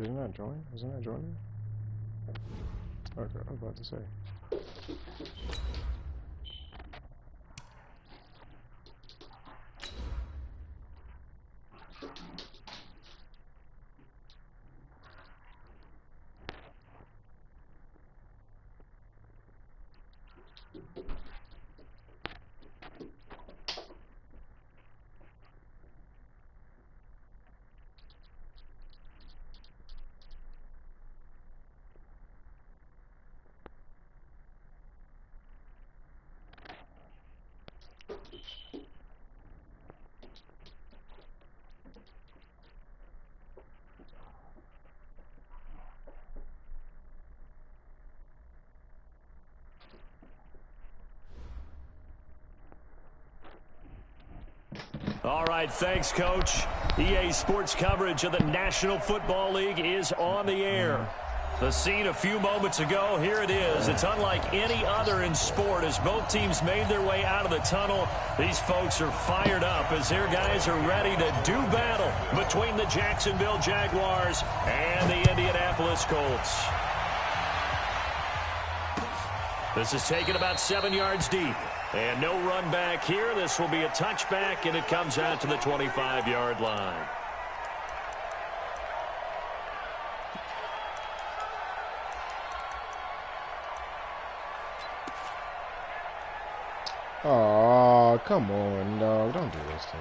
Did he not join? Was he not joining? Okay, I was about to say. All right, thanks, Coach. EA Sports coverage of the National Football League is on the air. The scene a few moments ago, here it is. It's unlike any other in sport as both teams made their way out of the tunnel. These folks are fired up as their guys are ready to do battle between the Jacksonville Jaguars and the Indianapolis Colts. This is taken about 7 yards deep. And no run back here. This will be a touchback, and it comes out to the 25-yard line. Oh, come on, dog. Don't do this to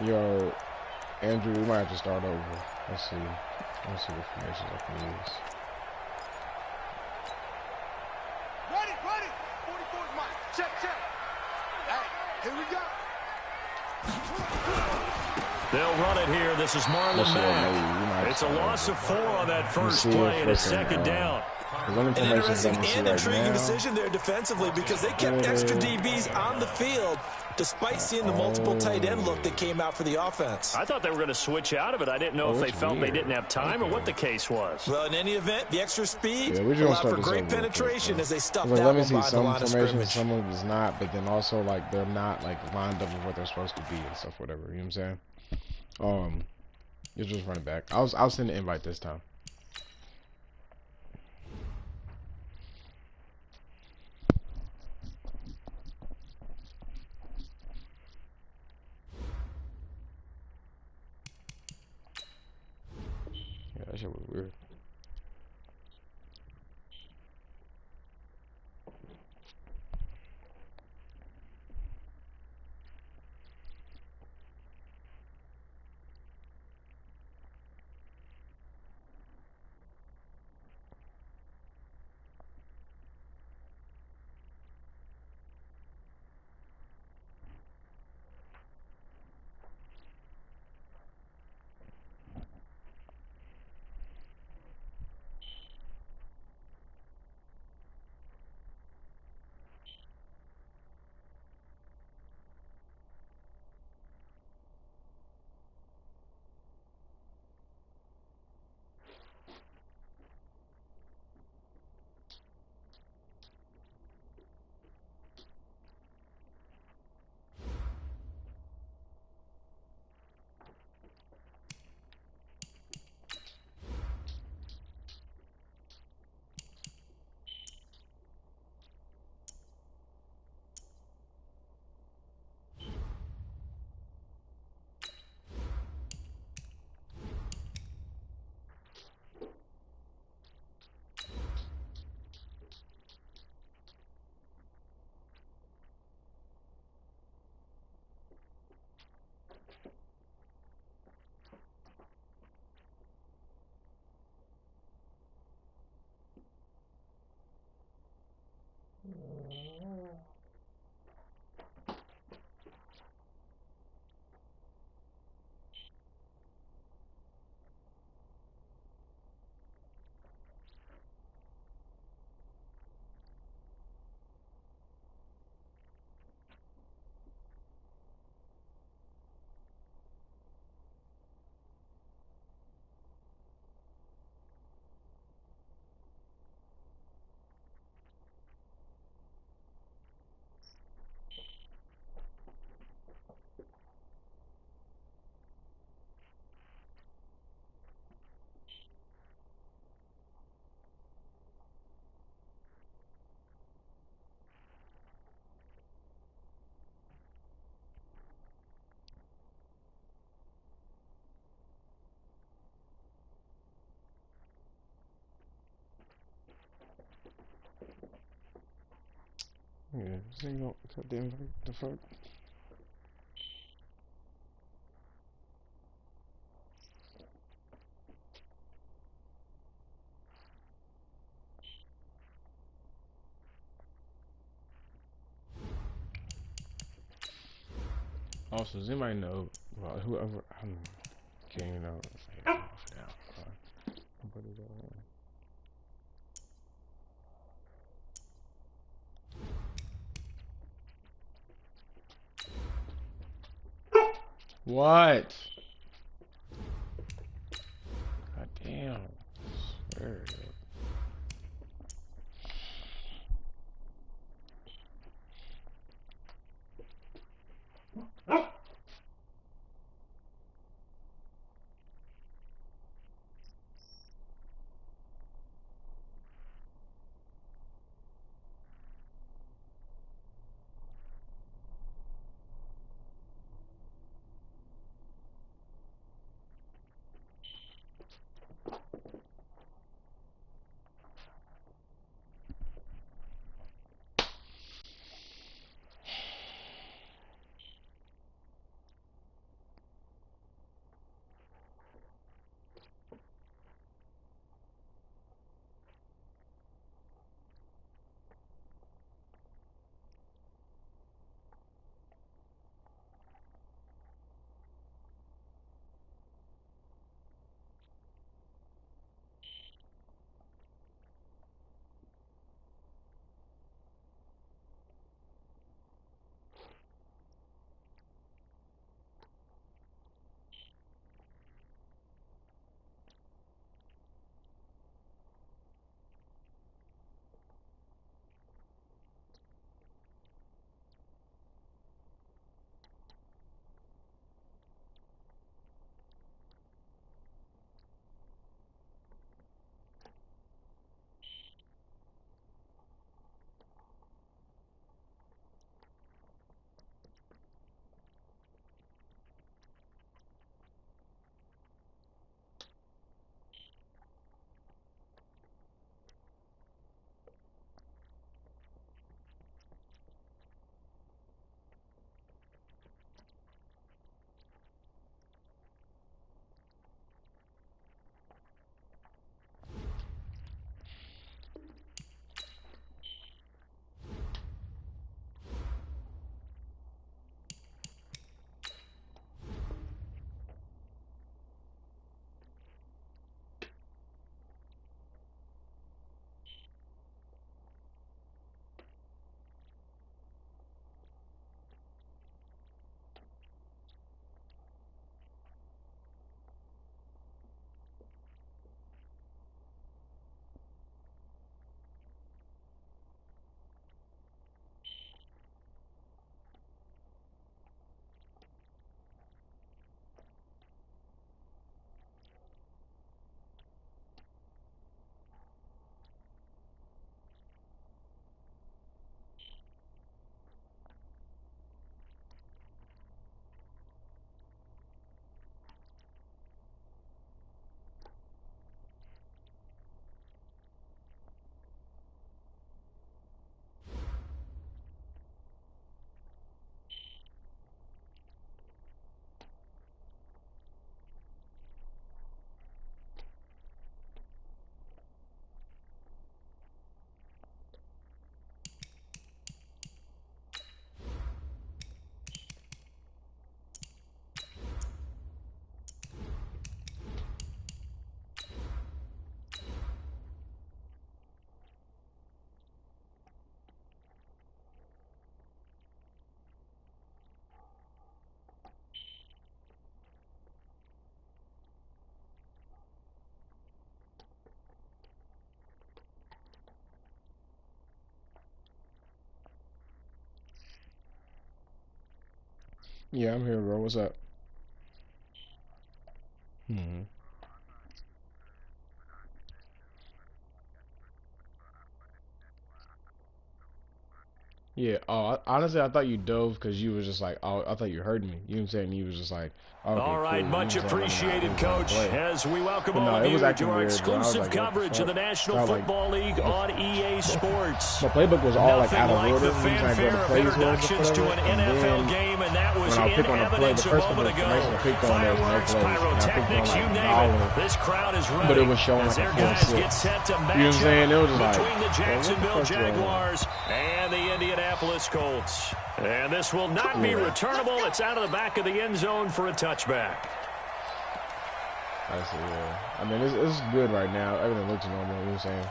me. Yo, Andrew, we might have to start over. Let's see. Let's see what formations I can use. They'll run it here. This is Marlon Mack. It's a loss of 4 on that first play, and it's second down. An interesting and intriguing decision there defensively because they kept extra DBs on the field despite seeing the multiple tight end look that came out for the offense. I thought they were going to switch out of it. I didn't know if they felt they didn't have time or what the case was. Well, in any event, the extra speed allowed for great penetration as they stuffed that one by the line of scrimmage. Some of it's not, but then also like they're not like lined up with what they're supposed to be and stuff, whatever. You know what I'm saying? You're just running back. I'll send an invite this time. Yeah, that shit was weird. Yeah, this ain't gonna cut the invite. The fuck? Also, does anybody know? Well, whoever. I can't even know if I hit off now. What is that? What? God damn. I swear. Yeah, I'm here, bro. What's up? Hmm. Yeah. Oh, honestly, I thought you dove because you was just like, oh, I thought you heard me. You know what I'm saying? You was just like, okay, All right, cool. much appreciated, Coach, as we welcome But all no, of it was you acting to our weird, bro. I was exclusive like, what the coverage of the fuck? National So, like, Football League on EA Sports. the playbook was all like Nothing out of like order. the We was trying to go fanfare to of plays was or introductions to whatever. an And NFL then game, and that was when I in pick on a play, evidence the a first couple moment of ago. information I picked on, there was no Fireworks, plays. And I picked on pyrotechnics, you like name dollar, it. This crowd is ready. but it was showing as like their a guys 4-6. get set to You know what I'm match saying? It was up just like, between the Jacksonville Jaguars Jaguars and the Indianapolis Colts. And this will not be returnable. It's out of the back of the end zone for a touchback. I see, yeah. I mean, it's good right now. Everything looks normal, you know what I'm saying?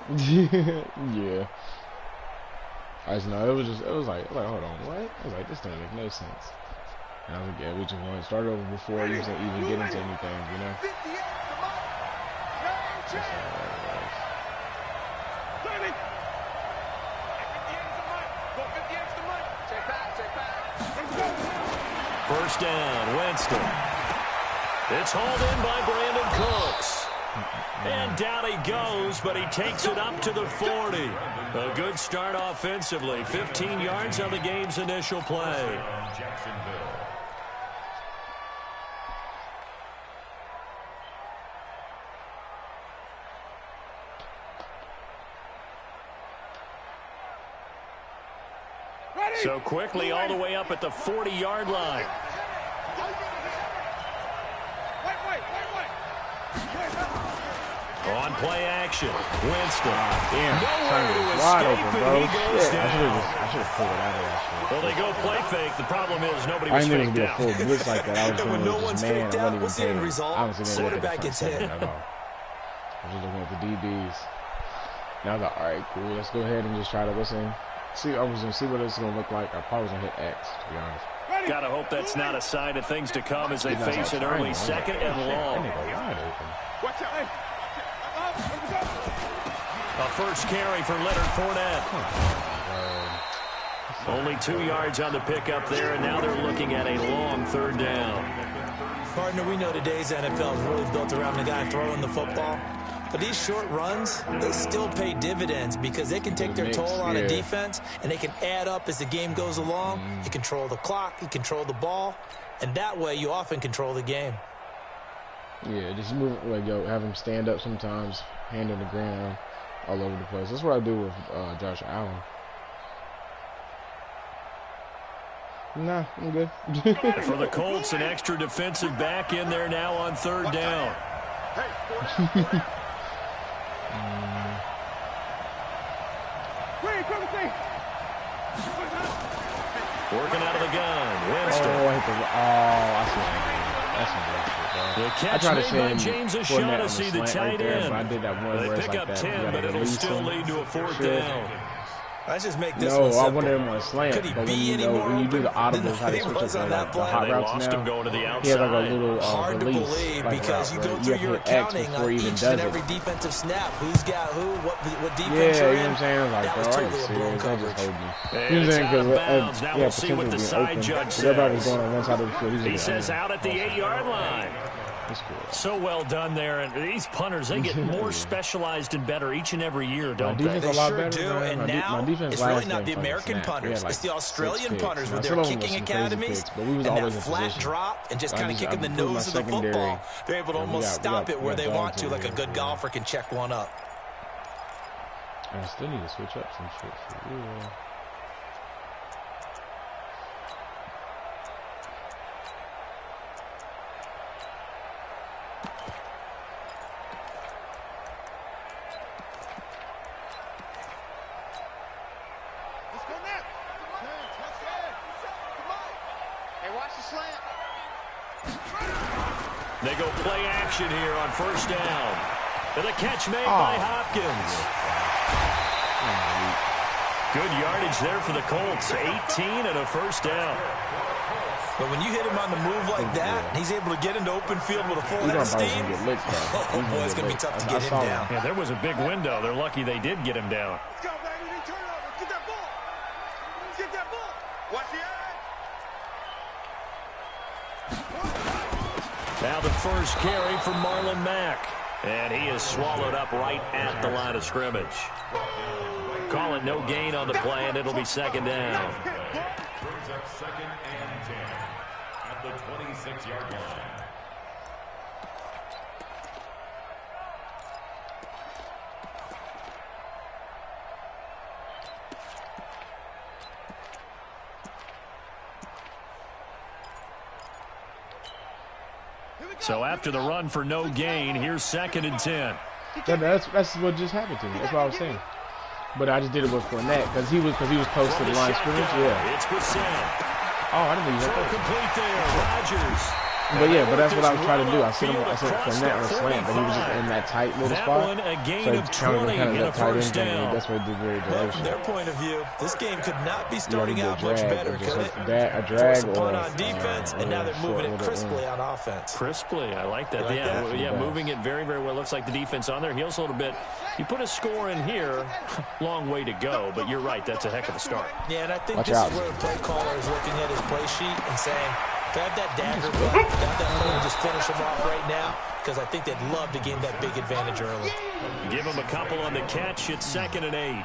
Yeah. I just know, it was like, hold on, what? I was like, this don't make no sense. And I was like, yeah, we just want to start over before you even get into anything, you know? First down, Winston. It's hauled in by Brandon Cooks. And down he goes, but he takes it up to the 40. A good start offensively. 15 yards on the game's initial play. So quickly all the way up at the 40-yard line. On play action, Winston. Damn, Nowhere to wide escape, open, bro. and he goes Shit, down. I should have pulled it out of that shit. Well, they go play fake. The problem is nobody I was didn't think it faked was out. gonna be a full blitz like that. I was And doing when it no with one's just man. faked I out, wasn't what's the even end paying. result? I was sitting there Quarterback looking gets for hit. at all. I was just looking at the DBs. Now I was like, all right, cool. Let's go ahead and just try to listen. See, I was gonna see what it's gonna look like. I probably was gonna hit X, to be honest. Gotta hope that's not a sign of things to come as they face an early second and long. A first carry for Leonard Fournette. Only 2 yards on the pickup there, and now they're looking at a long third down. Partner, we know today's NFL is really built around the guy throwing the football. But these short runs, they still pay dividends because they can take their toll on a defense, and they can add up as the game goes along. You control the clock, you control the ball, and that way you often control the game. Yeah, just move, like, yo, have him stand up sometimes, hand on the ground, all over the place. That's what I do with Josh Allen. Nah, I'm good. For the Colts, an extra defensive back in there now on third down. Working out of the gun, Winston. I see what you did. That's some bullshit, bro. The catch made by James O'Shaughnessy, the tight end. I did that one where They it's pick like up that. 10, but it'll still lead to a fourth down. Let's just make this no, one simple. I wanted him on a slant. Could he but when be you any know, more when you do the open audibles, how than they he switch was up on the, that the play? hot They routes lost now. him going to the He has outside. like a little Hard to release, believe like because you go through your X accounting before on he even each does and it. every defensive snap. Who's got who, what defense Yeah, you're you know what in. I'm saying? Like, That bro, was are you totally a blown serious? That just coverage. hold me. And You know what I'm it's saying? out of bounds. Because Now yeah, we'll see what the potentially side being judge open. Everybody was says. going on one side of the field. He says out at the 8-yard line. So well done there. And these punters, they get more specialized and better each and every year, don't they? They sure do, and now it's really not the American punters. It's the Australian punters with their kicking academies and that flat drop and just kind of kicking the nose of the football. They're able to almost stop it where they want to, like a good golfer can check one up. I still need to switch up some shit for real. They go play action here on first down. And the catch made by Hopkins. Good yardage there for the Colts. 18 and a first down. But when you hit him on the move like that, and he's able to get into open field with a full head of steam, oh boy, it's going to be tough to get him down. Yeah, there was a big window. They're lucky they did get him down. Let's go, baby. They turn over. Get that ball. Get that ball. Watch the eye. Now the first carry for Marlon Mack. And he is swallowed up right at the line of scrimmage. Call it no gain on the play, and it'll be second down. Brings up 2nd and 10 at the 26-yard line. So after the run for no gain, here's 2nd and 10. That's what just happened to me. That's what I was saying. But I just did it with Fournette because he was close to the line of scrimmage. Yeah. It's Brissett. Oh, I didn't think Throw complete there. Rodgers. But yeah, but that's what I was trying to do. I said Fournette on a slant, but he was just in that tight little that spot. One, a gain so of 20 kind of in a that tight first end down. That's what it did very Well, direction. from their point of view, this game could not be starting out much better, could it? A drag or punt on defense, and now they're moving it crisply on offense. Crisply, I like that. Like yeah, that? yeah, moving it very, very well. Looks like the defense on their heels a little bit. You put a score in here, long way to go, but you're right. That's a heck of a start. Yeah, and I think this is where the play caller is looking at his play sheet and saying, to have that dagger back, to have that play and just finish him off right now, because I think they'd love to gain that big advantage early. Give him a couple on the catch. It's 2nd and 8.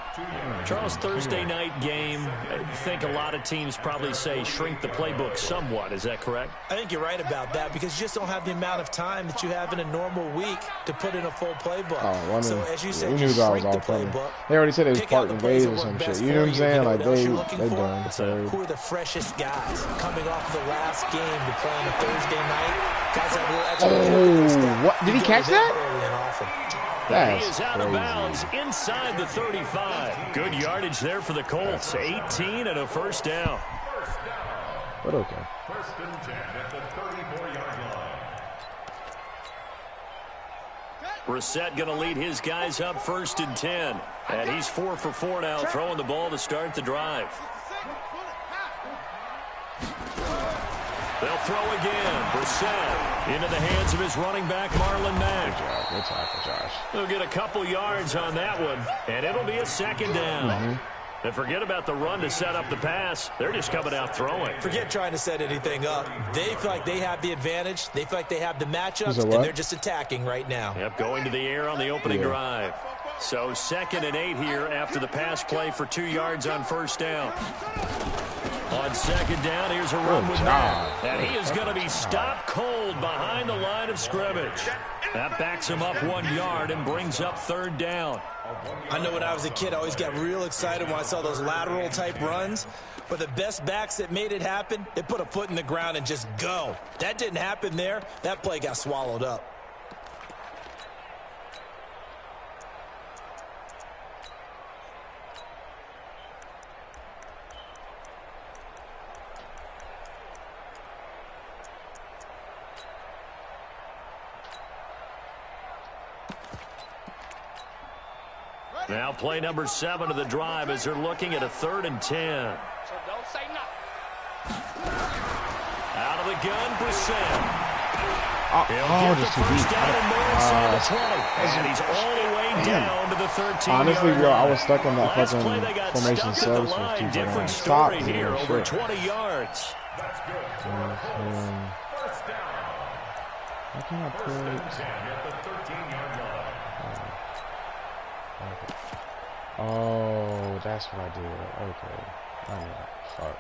Charles, Thursday night game, I think a lot of teams probably say shrink the playbook somewhat. Is that correct? I think you're right about that because you just don't have the amount of time that you have in a normal week to put in a full playbook. So as you said, you shrink the playbook. They already said it was parting ways or some shit. You know what I'm saying? Like they done. So who are the freshest guys coming off the last game to play on a Thursday night? Guys that will actually what? Did he catch that? He is out of bounds inside the 35. Good yardage there for the Colts. 18 and a first down. But okay. 1st and 10 at the 34-yard line. Brissett going to lead his guys up 1st and 10. And he's 4 for 4 now, throwing the ball to start the drive. They'll throw again. Brissett into the hands of his running back, Marlon Mack. Good tackle, Josh. They'll get a couple yards on that one, and it'll be a 2nd down. And forget about the run to set up the pass. They're just coming out throwing. Forget trying to set anything up. They feel like they have the advantage. They feel like they have the matchups, and they're just attacking right now. Yep, going to the air on the opening drive. So 2nd and 8 here after the pass play for 2 yards on first down. On 2nd down, here's a run with Mack. And he is going to be stopped cold behind the line of scrimmage. That backs him up 1 yard and brings up 3rd down. I know when I was a kid, I always got real excited when I saw those lateral-type runs. But the best backs that made it happen, they put a foot in the ground and just go. That didn't happen there. That play got swallowed up. Now play number 7 of the drive as they're looking at a 3rd and 10. So don't say nothing. Out of the gun, Brissett. Just too deep. And he's all the way down to the 13. Honestly, bro, I was stuck on that fucking formation cells cells for 2 Different Stop story here, over 20 yards. How can I put... Oh, that's what I did. Okay. I know. Fuck.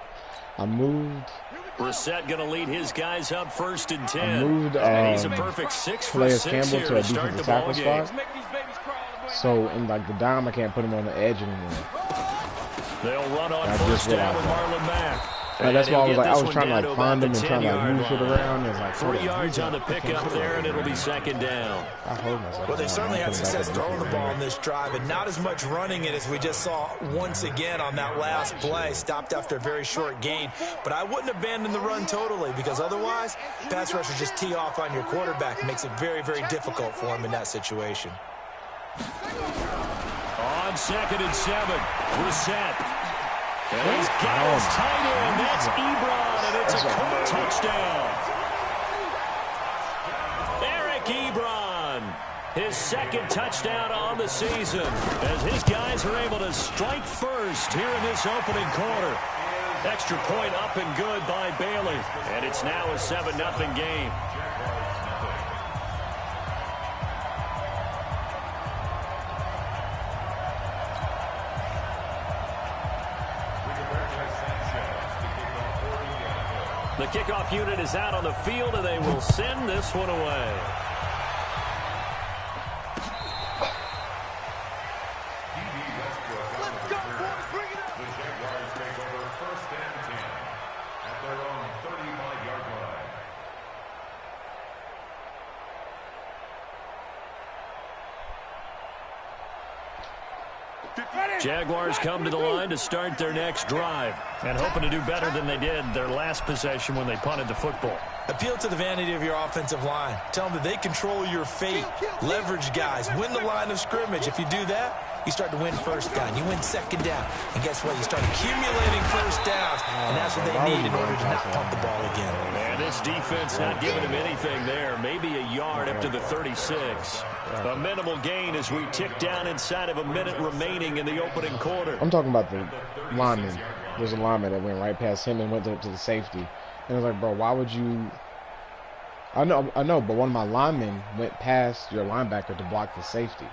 I moved. Brissett going to lead his guys up 1st and 10. I moved and he's a perfect 6 for 6 Campbell here to a to start defensive the ball tackle game. spot. So in like the dime, I can't put him on the edge anymore. They'll run on 1st down with Marlon Mack. And that's why I was trying to like find him and trying to like move it around and like 3 yards on the pickup there, and it'll be 2nd down. I hold myself. Well, they certainly had success throwing the ball in this drive, and not as much running it as we just saw once again on that last play. Stopped after a very short gain. But I wouldn't abandon the run totally, because otherwise, pass rushers just tee off on your quarterback. It makes it very, very difficult for him in that situation. On 2nd and 7, Brissett. And he's got his tight end. That's Ebron, and it's a quick touchdown. Eric Ebron, his 2nd touchdown on the season, as his guys are able to strike first here in this opening quarter. Extra point up and good by Bailey, and it's now a 7-0 game. The kickoff unit is out on the field, and they will send this one away. Let's go, boys. Bring it up. The Jaguars take over 1st and 10 at their own 35-yard line. Jaguars come to the line to start their next drive and hoping to do better than they did their last possession when they punted the football. Appeal to the vanity of your offensive line. Tell them that they control your fate. Leverage guys. Win the line of scrimmage. If you do that, you start to win first down. You win second down. And guess what? You start accumulating first downs. And that's what they need in order to not punt the ball again. And this defense not giving him anything there. Maybe a yard up to the 36. A minimal gain as we tick down inside of a minute remaining in the opening quarter. I'm talking about the lineman. There's a lineman that went right past him and went up to the safety. And I was like, bro, why would you... I know, but one of my linemen went past your linebacker to block the safety.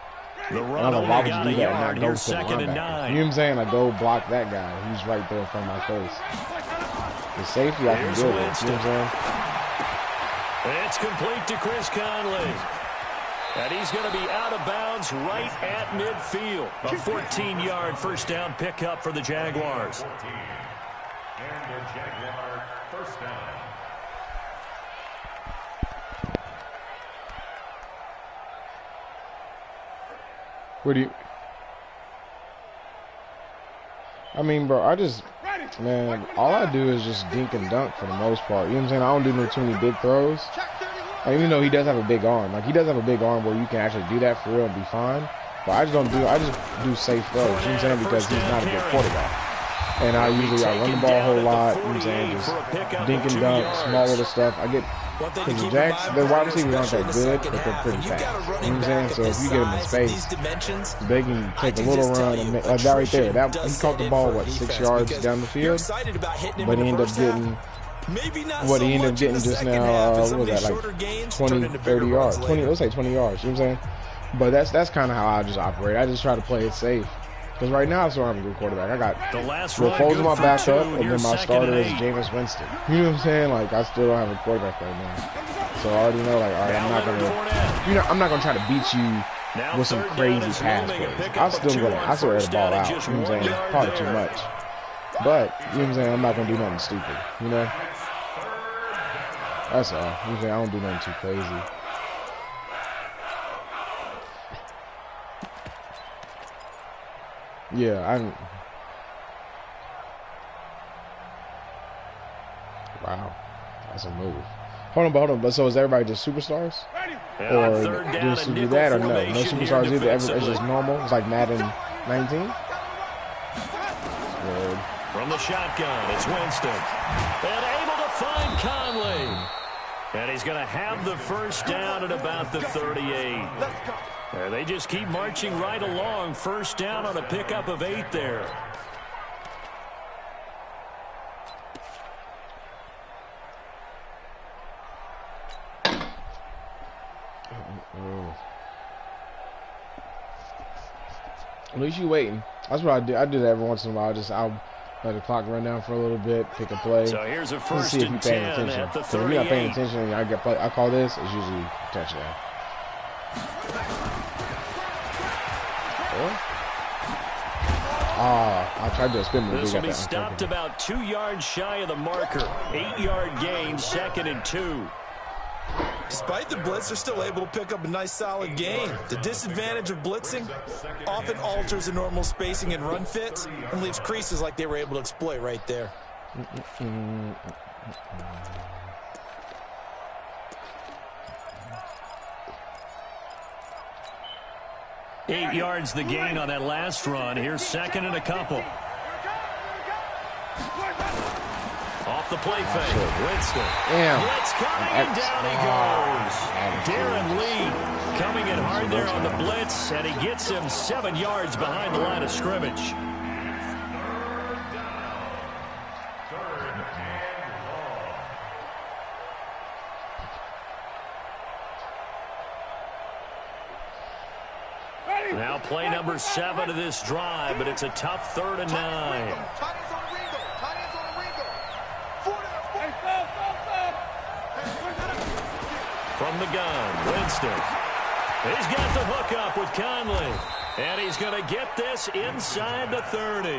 The And run I was like, why would only you got do a that and yard. not go Here's to the 2nd and linebacker? 9. You know what I'm saying? Like, go block that guy. He's right there in front of my face. The safety, I can Here's deal with. You Winston. know what I'm saying? It's complete to Chris Conley. And he's going to be out of bounds right at midfield. A 14-yard first down pickup for the Jaguars. 14. And the Jaguar 1st down. What do you... I mean, bro, man, all I do is just dink and dunk for the most part. You know what I'm saying? I don't do too many big throws. Like, even though he does have a big arm. Like, he does have a big arm where you can actually do that for real and be fine. But I just do safe throws. You know what I'm saying? Because he's not a good quarterback. And I run the ball a whole lot. You know what I'm saying? Just dink and dunk, small little stuff. I get... Because the Jags, their wide receivers aren't that good, but they're pretty fast. You know what I'm saying? So if you get them in space, they can take a little run. And like that right there. He caught the ball, 6 yards down the field? But he ended up getting... What he ended up getting just now, what was that, like 20, 30 yards. Let's say 20 yards. You know what I'm saying? But that's kind of how I just operate. I just try to play it safe. Because right now I still have a good quarterback. I got Foles in my backup, and then my starter is Jameis Winston. You know what I'm saying? Like, I still don't have a quarterback right now. So I already know, like, all right, I'm not gonna try to beat you with some crazy pass plays. I still air the ball out. You know what I'm saying? Probably too much. But, you know what I'm saying? I'm not gonna do nothing stupid. You know? That's all. You know what I'm saying? I don't do nothing too crazy. Yeah, wow, that's a move. Hold on. But so is everybody just superstars, or just do that, or no superstars either? It's just normal. It's like Madden 19. Good. From the shotgun, it's Winston, and able to find Conley, and he's going to have the first down at about the 38. They just keep marching right along. First down on a pickup of 8 there. At least you waiting. That's what I do. I do that every once in a while. I'll let the clock run down for a little bit, pick a play. So here's a first see if and you're paying 10 attention. at the 38. If you're not paying attention and I call this, it's usually a touchdown. I tried to spin move. This will be stopped about 2 yards shy of the marker. 8-yard gain, 2nd and 2. Despite the blitz, they're still able to pick up a nice solid gain. The disadvantage of blitzing often alters the normal spacing and run fits and leaves creases like they were able to exploit right there. 8 yards the gain on that last run. Here's 2nd and a couple. Off the play fake. Winston. Blitz coming, and down he goes. Darren Lee coming in hard there on the blitz, and he gets him 7 yards behind the line of scrimmage. Now play number 7 of this drive, but it's a tough 3rd and 9. From the gun, Winston. He's got the hook up with Conley. And he's going to get this inside the 30.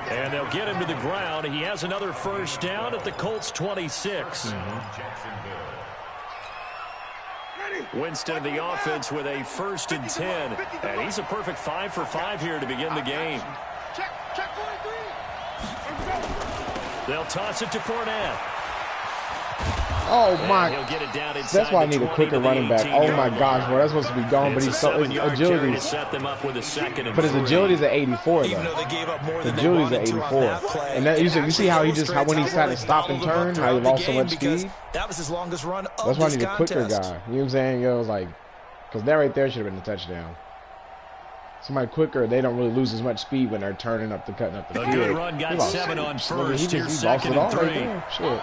And they'll get him to the ground. He has another first down at the Colts 26. Winston, the offense, with a 1st and 10. And he's a perfect 5 for 5 here to begin the game. Check 43. They'll toss it to Fournette. Oh my! He'll get it down inside. That's why I need a quicker running back. Oh my gosh, bro, that's supposed to be gone, but he's so his agility. But his agility is at 84 though. Even though they gave up more than agility is at 84, and that you see how he just when he's trying to stop and turn, how he lost so much speed. That was his longest run. That's why I need a quicker guy. You know what I'm saying? It was like, because that right there should have been a touchdown. Somebody quicker, they don't really lose as much speed when they're cutting up the field. A good run, got 7 on first. Here's 2nd and 3. Shit.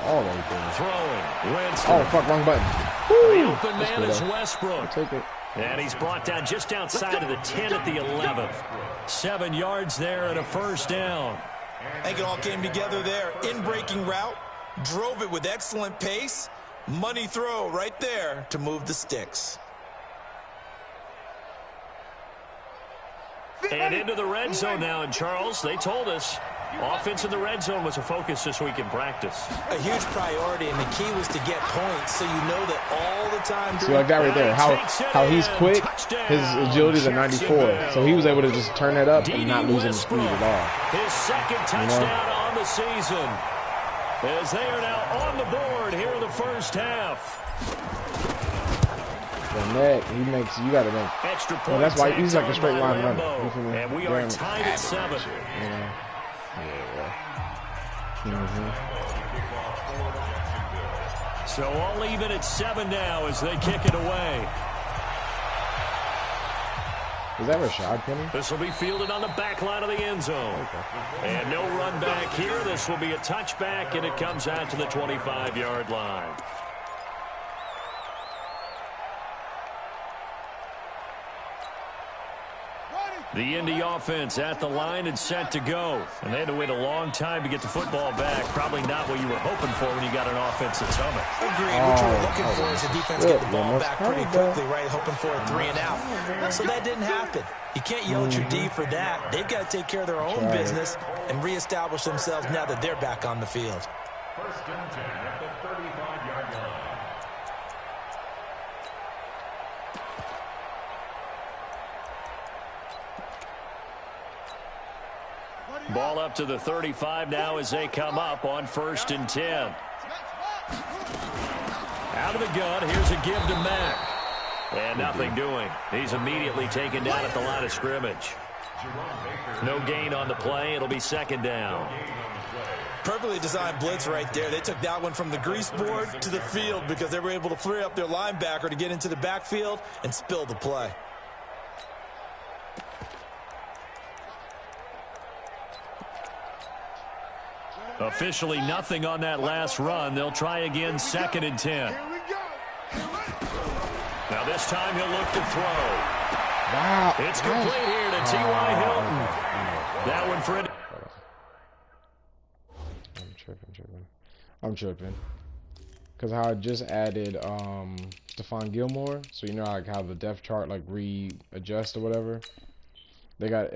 All right there. Throwing. Winston. Oh, fuck, wrong button. The open man is Westbrook. I'll take it. And he's brought down just outside of the 10 at the 11. 7 yards there and a first down. I think it all came together there. In-breaking route. Drove it with excellent pace. Money throw right there to move the sticks. And into the red zone now. And Charles, they told us offense in the red zone was a focus this week in practice. A huge priority, and the key was to get points so you know that all the time. See, like that right there, how he's quick, his agility is at 94, so he was able to just turn that up and not losing the speed at all. His 2nd touchdown on the season, as they are now on the board here in the first half. And that he makes, you got to make extra point. Well, that's why he's like a straight line runner. And we are tied at 7. So all even at 7 now as they kick it away. Is that Rashad Penny? This will be fielded on the back line of the end zone. Okay. And no run back here. This will be a touchback, and it comes out to the 25-yard line. The Indy offense at the line and set to go. And they had to wait a long time to get the football back. Probably not what you were hoping for when you got an offense that's humming. Agreed. What you were looking for is the defense get the ball back pretty quickly, right? Hoping for a 3 and out. So that didn't happen. You can't yell at your D for that. They've got to take care of their own business and reestablish themselves now that they're back on the field. 1st and 10 at the 35-yard line. Ball up to the 35 now as they come up on 1st and 10. Out of the gun, here's a give to Mack. And nothing doing. He's immediately taken down at the line of scrimmage. No gain on the play. It'll be 2nd down. Perfectly designed blitz right there. They took that one from the grease board to the field because they were able to free up their linebacker to get into the backfield and spill the play. Officially nothing on that last run. They'll try again 2nd and 10. Now this time he'll look to throw. Wow. It's complete here to T.Y. Hilton. That one for it. I'm tripping. Because how I just added Stephon Gilmore. So you know like how the depth chart like readjusts or whatever. They got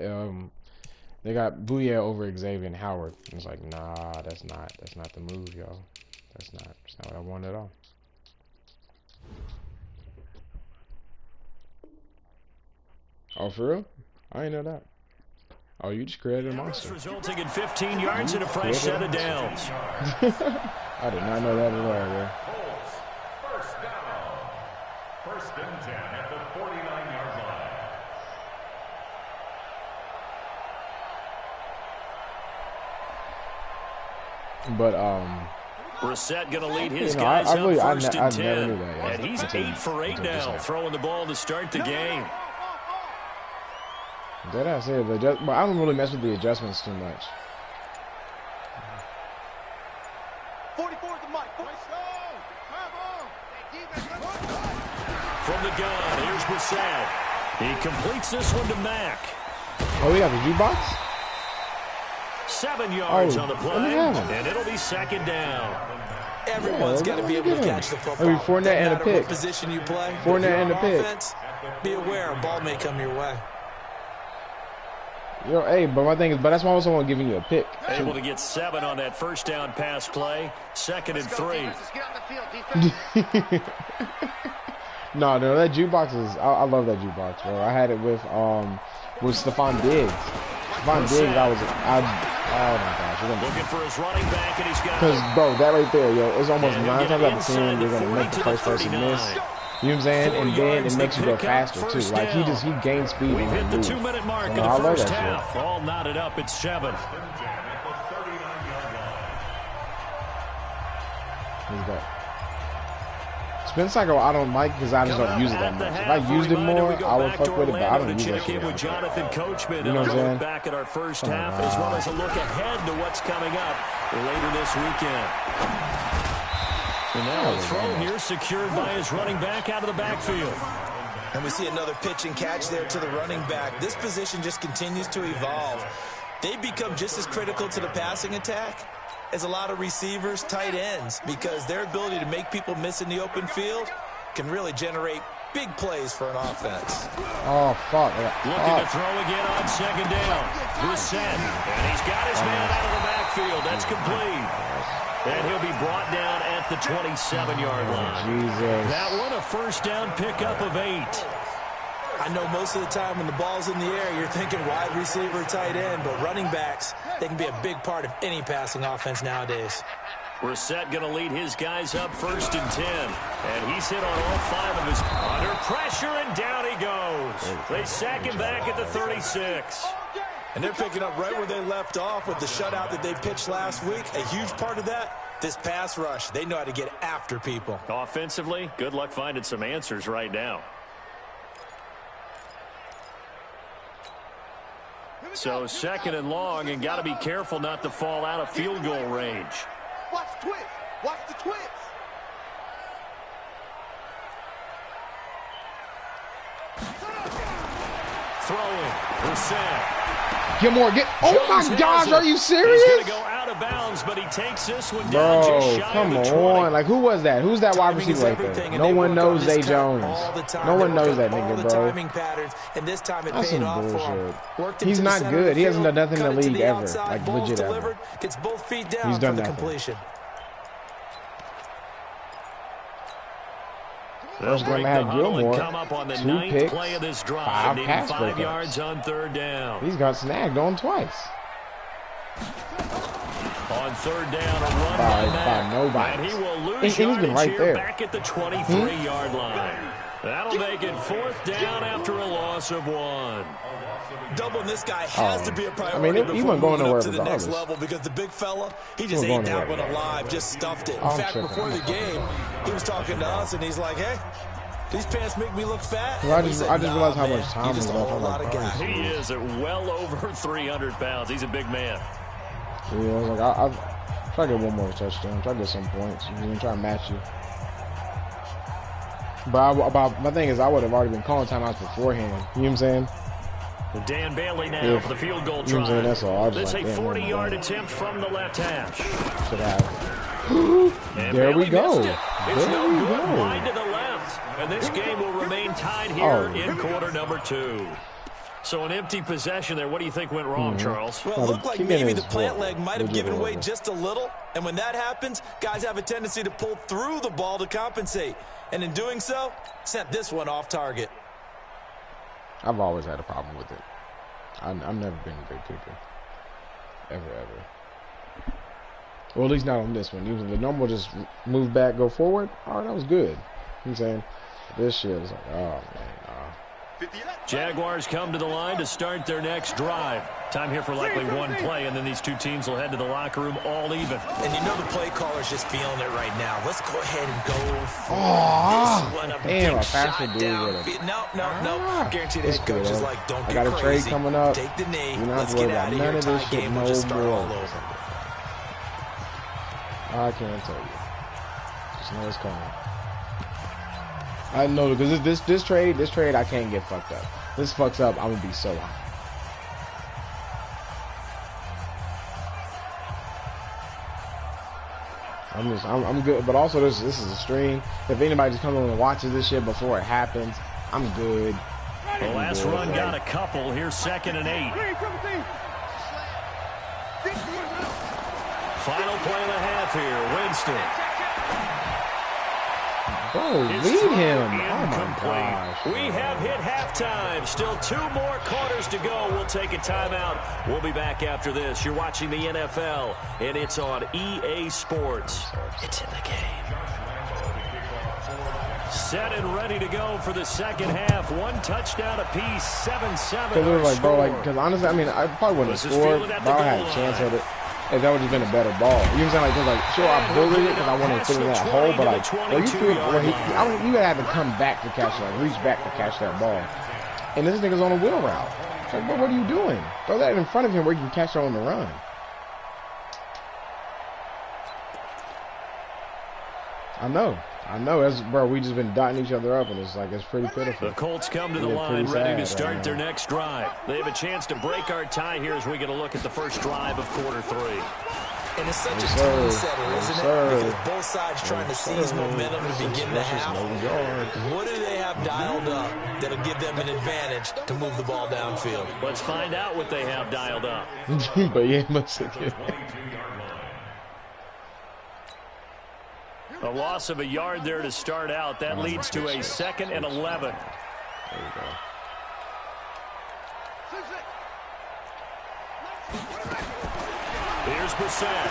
Booyah over Xavier Howard. And it's like, nah, that's not the move, yo. That's not what I want at all. Oh, for real? I ain't know that. Oh, you just created a monster. Resulting in 15 yards and a fresh set of downs. I did not know that at all, bro. First down. 1st and 10 at the 49-yard line. But Brissett going to lead his guys up 1st and 10. And he's 8 for 8 now, throwing the ball to start the game. Did I say but I don't really mess with the adjustments too much. 44 the mic. From the gun, here's Brissett. He completes this one to Mack. Oh, we got the jukebox? 7 yards on the play, and it'll be 2nd down. Everyone's got to be able to catch the football. I mean, Fournette and a pick. What position you play. Fournette and a pick. Offense, be aware, a ball may come your way. Yo, hey, but my thing is, but that's why I also want giving you a pick. Able to get 7 on that first down pass play. 2nd and 3. No, that jukebox is. I love that jukebox, bro. I had it with Stephon Diggs. Stephon Diggs, oh my gosh, looking for his running back, and he's got. Because bro, that right there, yo, it's almost 9 times out of 10 you're gonna make the first person miss. You know what I'm saying? And then it makes you go faster too. Like he gains speed. We've hit the 2-minute mark in the first half. All knotted up. It's 7. He's got. Spin cycle I don't like because I just don't use it that much. If I used it more, I would fuck with it, but I don't use that shit. With Jonathan Coachman, you know what I'm saying? Back at our first half, as well as a look ahead to what's coming up later this weekend. And now a throw here secured by his running back out of the backfield. And we see another pitch and catch there to the running back. This position just continues to evolve. They become just as critical to the passing attack as a lot of receivers, tight ends, because their ability to make people miss in the open field can really generate big plays for an offense. Oh, fuck. Looking to throw again on 2nd down. Brissett, and he's got his man out of the backfield. That's complete. And he'll be brought down at the 27-yard line. Jesus. That one a first down pickup of 8. I know most of the time when the ball's in the air, you're thinking wide receiver, tight end, but running backs, they can be a big part of any passing offense nowadays. Brissett going to lead his guys up 1st and 10. And he's hit on all 5 of his. Under pressure, and down he goes. They sack him back at the 36. And they're picking up right where they left off with the shutout that they pitched last week. A huge part of that, this pass rush. They know how to get after people. Offensively, good luck finding some answers right now. So 2nd and long, and got to be careful not to fall out of field goal range. Watch the twist. Watch the twist. Throwing. Brissett. Gilmore, oh my gosh, are you serious? He's going to go out of bounds, but he takes this one down just shy come of the 20. on. Like, who was that? Who's that wide receiver right there? No one knows Zay Jones. No one knows that nigga, bro. And this time it That's paid some off bullshit. For him. He's not good. He hasn't done nothing in the league ever. Like, legit ever. Gets both feet down. He's done for the nothing. completion. First going to have Gilmore, come up on the 2 ninth picks, play of this drive, 5 needing pass 5 breakups. yards on 3rd down. He's got snagged on twice. On 3rd down, a run by Mack. Nobody. And he will lose He's yardage been right here there. Back at the 23-yard line. That'll make it 4th down after a loss of 1. Doubling this guy has to be a priority. I mean, he wasn't going nowhere to the next regardless. level because the big fella, he just ate that one alive, just stuffed it. In fact, before the game, he was talking to us and he's like, "Hey, these pants make me look fat." I just realized how much time was left on that guy. He is at well over 300 pounds. He's a big man. Yeah, I was like, I'll try to get one more touchdown. Try to get some points. I'm going to try to match you. But my thing is, I would have already been calling timeouts beforehand. You know what I'm saying? Dan Bailey now for the field goal try. That's all. That's a 40-yard attempt from the left hash. There we go. It's no good. Wide to the left. And this game will remain tied here in quarter number 2. So an empty possession there. What do you think went wrong, Charles? Well, it looked like maybe the plant leg might have given way just a little. And when that happens, guys have a tendency to pull through the ball to compensate. And in doing so, sent this one off target. I've always had a problem with it. I've never been a great kicker. Ever. Well, at least not on this one. Usually the normal just move back, go forward. Oh, that was good. You know what I'm saying? This shit was like, oh, man. Jaguars come to the line to start their next drive. Time here for likely one play, and then these two teams will head to the locker room all even. And you know the play caller's just feeling it right now. Let's go ahead and go for this one. Damn, a passer dude down. with it. No. Guarantee the head coach is like, don't I get got a crazy. trade coming up. Take the knee. You're not Let's worried get out about of none here. of this Tie shit game no will just start more. all over. I can't tell you. Just know it's coming. I know because this trade I can't get fucked up. This fucks up, I'm gonna be so high. I'm good. But also, this is a stream. If anybody just comes on and watches this shit before it happens, I'm good. The last run got a couple. Here's 2nd and 8. Final play and a half here. Winston. Bro, lead him. Oh, my gosh. We have hit halftime. Still 2 more quarters to go. We'll take a timeout. We'll be back after this. You're watching the NFL, and it's on EA Sports. It's in the game. Set and ready to go for the second half. 1 touchdown apiece, 7-7. Because it was like, bro, like, because honestly, I mean, I probably wouldn't have scored, but I had a chance at it. If that would have been a better ball. You know what I'm saying? Like, sure, I bullied it because I wanted to fit in that hole, but like, well, you feel, you had to come back to catch that, reach back to catch that ball. And this nigga's on a wheel route. It's like, bro, what are you doing? Throw that in front of him where you can catch it on the run. I know. That's, bro, we just been dotting each other up, and it's like, it's pretty pitiful. The Colts come to the line, ready to start their next drive. They have a chance to break our tie here as we get a look at the first drive of quarter 3. And it's such a tone setter, isn't it? Because both sides trying to seize momentum to begin the half. What do they have dialed up that'll give them an advantage to move the ball downfield? Let's find out what they have dialed up. But yeah, must have. A loss of a yard there to start out. That leads to a 2nd and 11. There you go. Here's Brissett.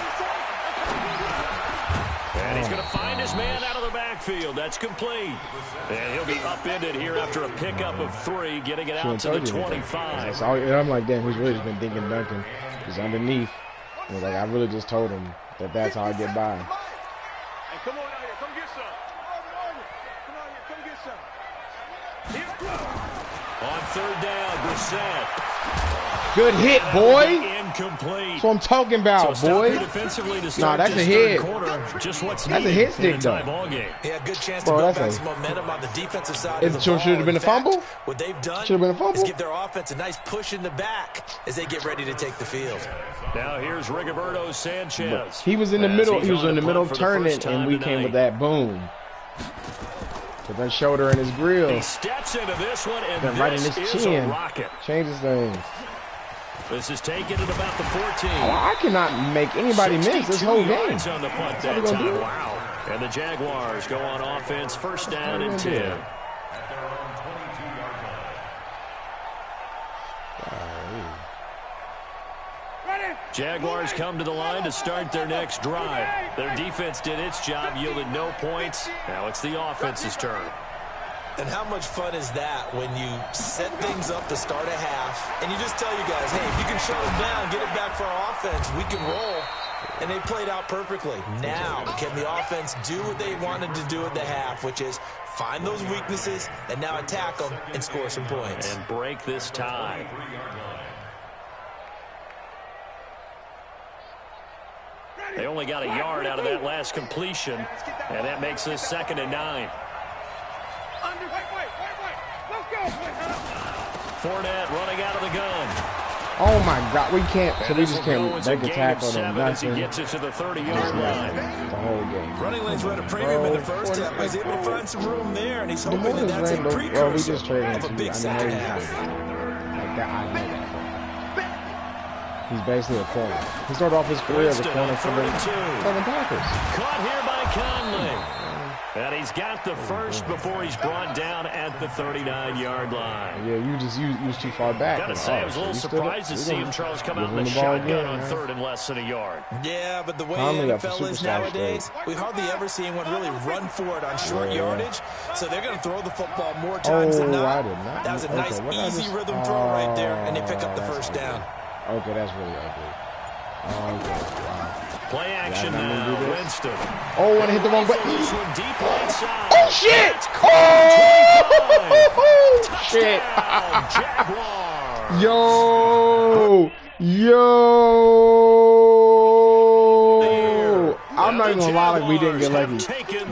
And he's going to find his man out of the backfield. That's complete. And he'll be upended here after a pickup of 3, getting it out to the 25. I'm like, damn, he's really just been thinking Duncan. He's underneath. And like, I really just told him that that's how I get by. Come on out here, come get some. Come on here, come get some. On 3rd down, Brissett. Good hit, boy. Incomplete. That's what I'm talking about, so boy. Nah, that's a hit. Just what's that's a hit stick, though. Yeah, good chance to build back some momentum on the defensive side of the ball. Should have been a fumble. What they've done is give their offense a nice push in the back as they get ready to take the field. Now here's Rigoberto Sanchez. He was in the middle. He was in the middle turning, and we came with that boom. Put that shoulder in his grill. He steps into this one, and then right in his chin. Changes things. This is taken at about the 14. I cannot make anybody miss this whole game. On the punt that time. Wow. And the Jaguars go on offense, 1st down and 10. Jaguars come to the line to start their next drive. Their defense did its job, yielded no points. Now it's the offense's turn. And how much fun is that when you set things up to start a half, and you just tell you guys, hey, if you can shut them down, get it back for our offense, we can roll. And they played out perfectly. Now, can the offense do what they wanted to do at the half, which is find those weaknesses and now attack them and score some points. And break this tie. They only got a yard out of that last completion, and that makes this 2nd and 9. Fournette running out of the gun. Oh my God, we can't. So we just can't make a tackle or nothing. He gets it to the 30-yard line. The whole game. Running lanes were at a premium in the first half. He's able to find some room there, and he's hoping that that's a precursor well, we just traded of a big second half. Like that, I know that. He's basically a corner. He started off his career as a corner for the Packers. Caught here by Conley. And he's got the first before he's brought down at the 39-yard line. Yeah, you was too far back. Gotta say, I was a little surprised to see him, Charles, come out in the shotgun on 3rd and less than a yard. Yeah, but the way the NFL is nowadays, we hardly ever see anyone really run for it on short yardage. So they're going to throw the football more times than not. That was a nice, easy rhythm throw right there, and they pick up the first down. Okay, that's really ugly. Okay, wow. Play action now, Winston. Oh, and hit the wrong button. Oh, shit! Oh, shit! Yo! I'm not even gonna lie, like we didn't get lucky.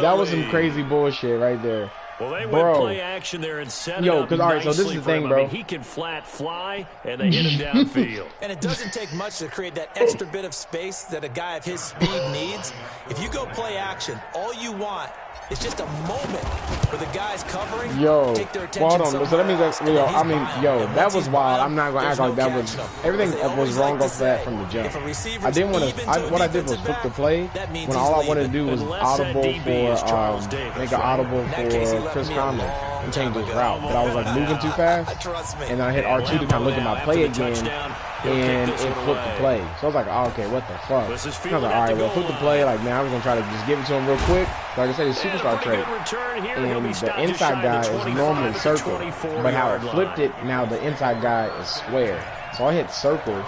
That was some crazy bullshit right there. Well, they went play action there and set it up all right, so this is the thing, bro. I mean, he can flat fly, and they hit him downfield. And it doesn't take much to create that extra bit of space that a guy of his speed needs. If you go play action, all you want is just a moment where the guy's covering, take their attention hold on. So that means that, that was wild. I'm not going to act like that was, everything was wrong off that from the jump. I didn't want to, what I did was flip the play when all I wanted to do was audible for, make an audible for Chris Conley and change his route. But I was like moving too fast, and I hit R2 to kind of look at my play again, and it flipped the play. So I was like, oh, okay, what the fuck? I was like, all right, well, flip the play. Like, man, I was going to try to just give it to him real quick. Like I said, it's superstar trait. And the inside guy is normally circle. But how it flipped it, now the inside guy is square. So I hit circle,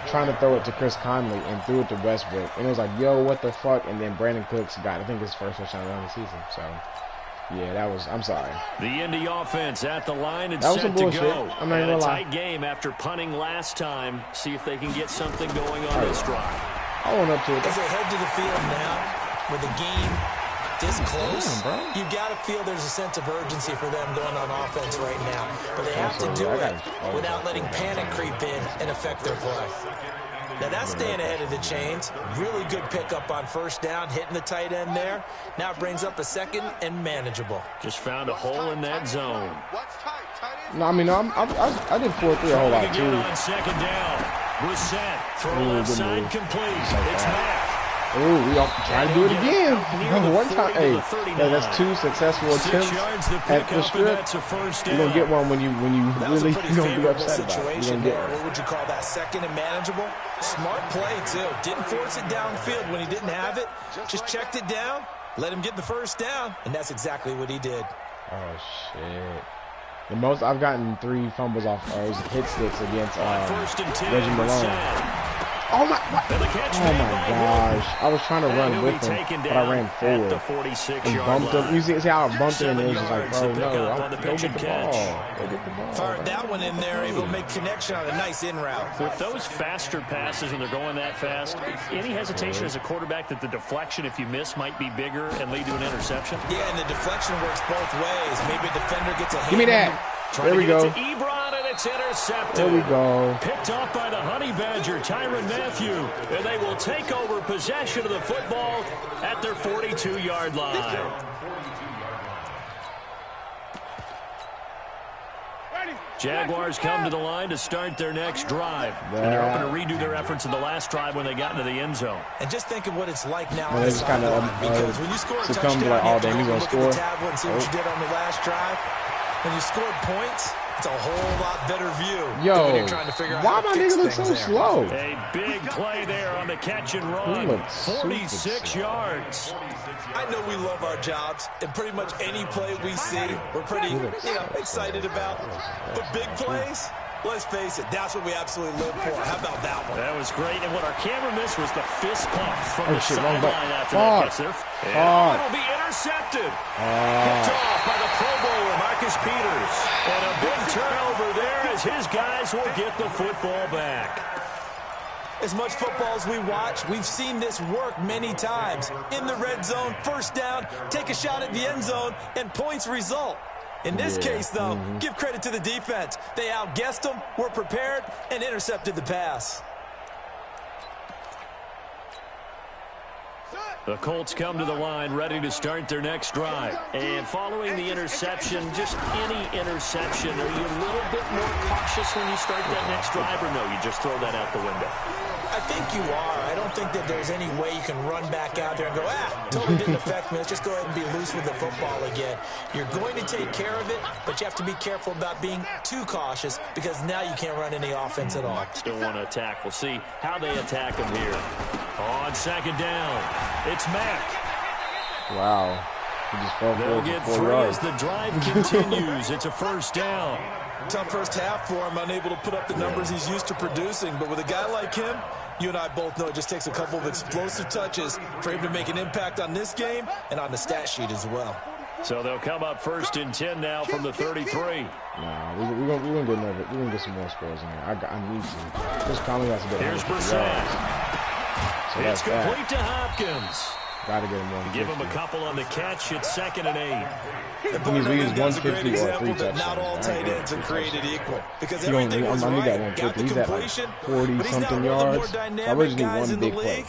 trying to throw it to Chris Conley, and threw it to Westbrook. And it was like, yo, what the fuck? And then Brandon Cooks got, I think, his first touchdown of the season. So, yeah, that was, I'm sorry. The Indy offense at the line and that was set some to go. I'm not gonna lie. Tight game after punting last time. See if they can get something going on this drive. I went up to it. As they head to the field now, with the game this close, you got to feel there's a sense of urgency for them going on offense right now. But they have to do it without letting panic creep in and affect their play. Now that's staying ahead of the chains. Really good pickup on first down, hitting the tight end there. Now it brings up a second and manageable. Just found a hole in that zone. No, I mean, I did 4-3 a whole lot too. On second down, Brissett throw left side complete. It's Mack. Oh, we all try to do it again. One time, hey, that's 2 successful attempts at the strip. You're gonna get one when you really gonna be upset about it. You're gonna get one. What would you call that? Second and manageable. Smart play too. Didn't force it downfield when he didn't have it. Just checked it down, let him get the first down, and that's exactly what he did. Oh shit. The most I've gotten 3 fumbles off hit sticks against Reggie Malone. Oh my gosh. I was trying to run with him, but I ran forward and bumped him. You see how I bumped him, and it was just like, bro, no, go get the ball. Go get the ball. Fired that one in there, able to make connection on a nice in route. With those faster passes when they're going that fast, any hesitation as a quarterback that the deflection, if you miss, might be bigger and lead to an interception? Yeah, and the deflection works both ways. Maybe a defender gets a hand. Give me that. There we go. Ebron, and it's intercepted. There we go. Picked off by the Honey Badger, Tyrann Mathieu. And they will take over possession of the football at their 42-yard line. Jaguars come to the line to start their next drive. And they're hoping to redo their efforts in the last drive when they got into the end zone. And just think of what it's like now. They just kind of because when you score a touchdown, like, oh, damn, he's going to score. Look at the tablet and see what you did on the last drive. When you scored points, it's a whole lot better view. Yo, you're trying to figure out why my nigga look so slow? A big play there on the catch and run. 46 yards. I know we love our jobs, and pretty much any play we see, we're pretty excited about. But big plays, let's face it, that's what we absolutely live for. How about that one? That was great, and what our camera missed was the fist pump from the sideline after that catch there. It'll be intercepted. Picked off by the Pro Bowler, Marcus Peters. And a big turnover there as his guys will get the football back. As much football as we watch, we've seen this work many times. In the red zone, first down, take a shot at the end zone, and points result. In this case, though, give credit to the defense. They outguessed them, were prepared, and intercepted the pass. The Colts come to the line ready to start their next drive. And following the interception, just any interception, are you a little bit more cautious when you start that next drive, or no, you just throw that out the window? I think you are. I don't think that there's any way you can run back out there and go, totally didn't affect me. Let's just go ahead and be loose with the football again. You're going to take care of it, but you have to be careful about being too cautious because now you can't run any offense at all. Still want to attack. We'll see how they attack him here. On second down, it's Mack. Wow. He just fell They'll get 3 as the drive continues. It's a first down. Tough first half for him, unable to put up the numbers he's used to producing. But with a guy like him, you and I both know it just takes a couple of explosive touches for him to make an impact on this game and on the stat sheet as well. So they'll come up 1st and 10 now from the 33. Nah, we're gonna get another. We're gonna get some more scores in here. I need to. This Conley has to get. Here's Brissett. So it's complete to Hopkins. Got to get him 150. Give him a couple on the catch. It's 2nd and 8. We use 150 or 3 touchdowns. Not all tight ends are created equal. Because I everything was need that right. Got the 150. He's at completion, like 40-something yards. I really just need one big play.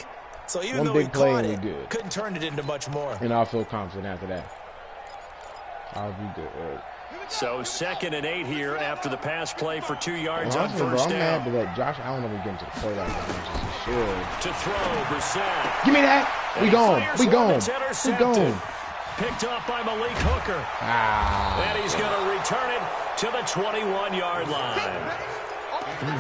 So even one though big he play caught and it, we good. couldn't turn it into much more. And I'll feel confident after that. I'll be good. So 2nd and 8 here after the pass play for 2 yards on Honestly, first I'm down. mad that Josh Allen never get into the play like as much as he should. To throw, Brissett. Give me that. We gone. We gone. We gone. Picked off by Malik Hooker. And he's going to return it to the 21-yard line.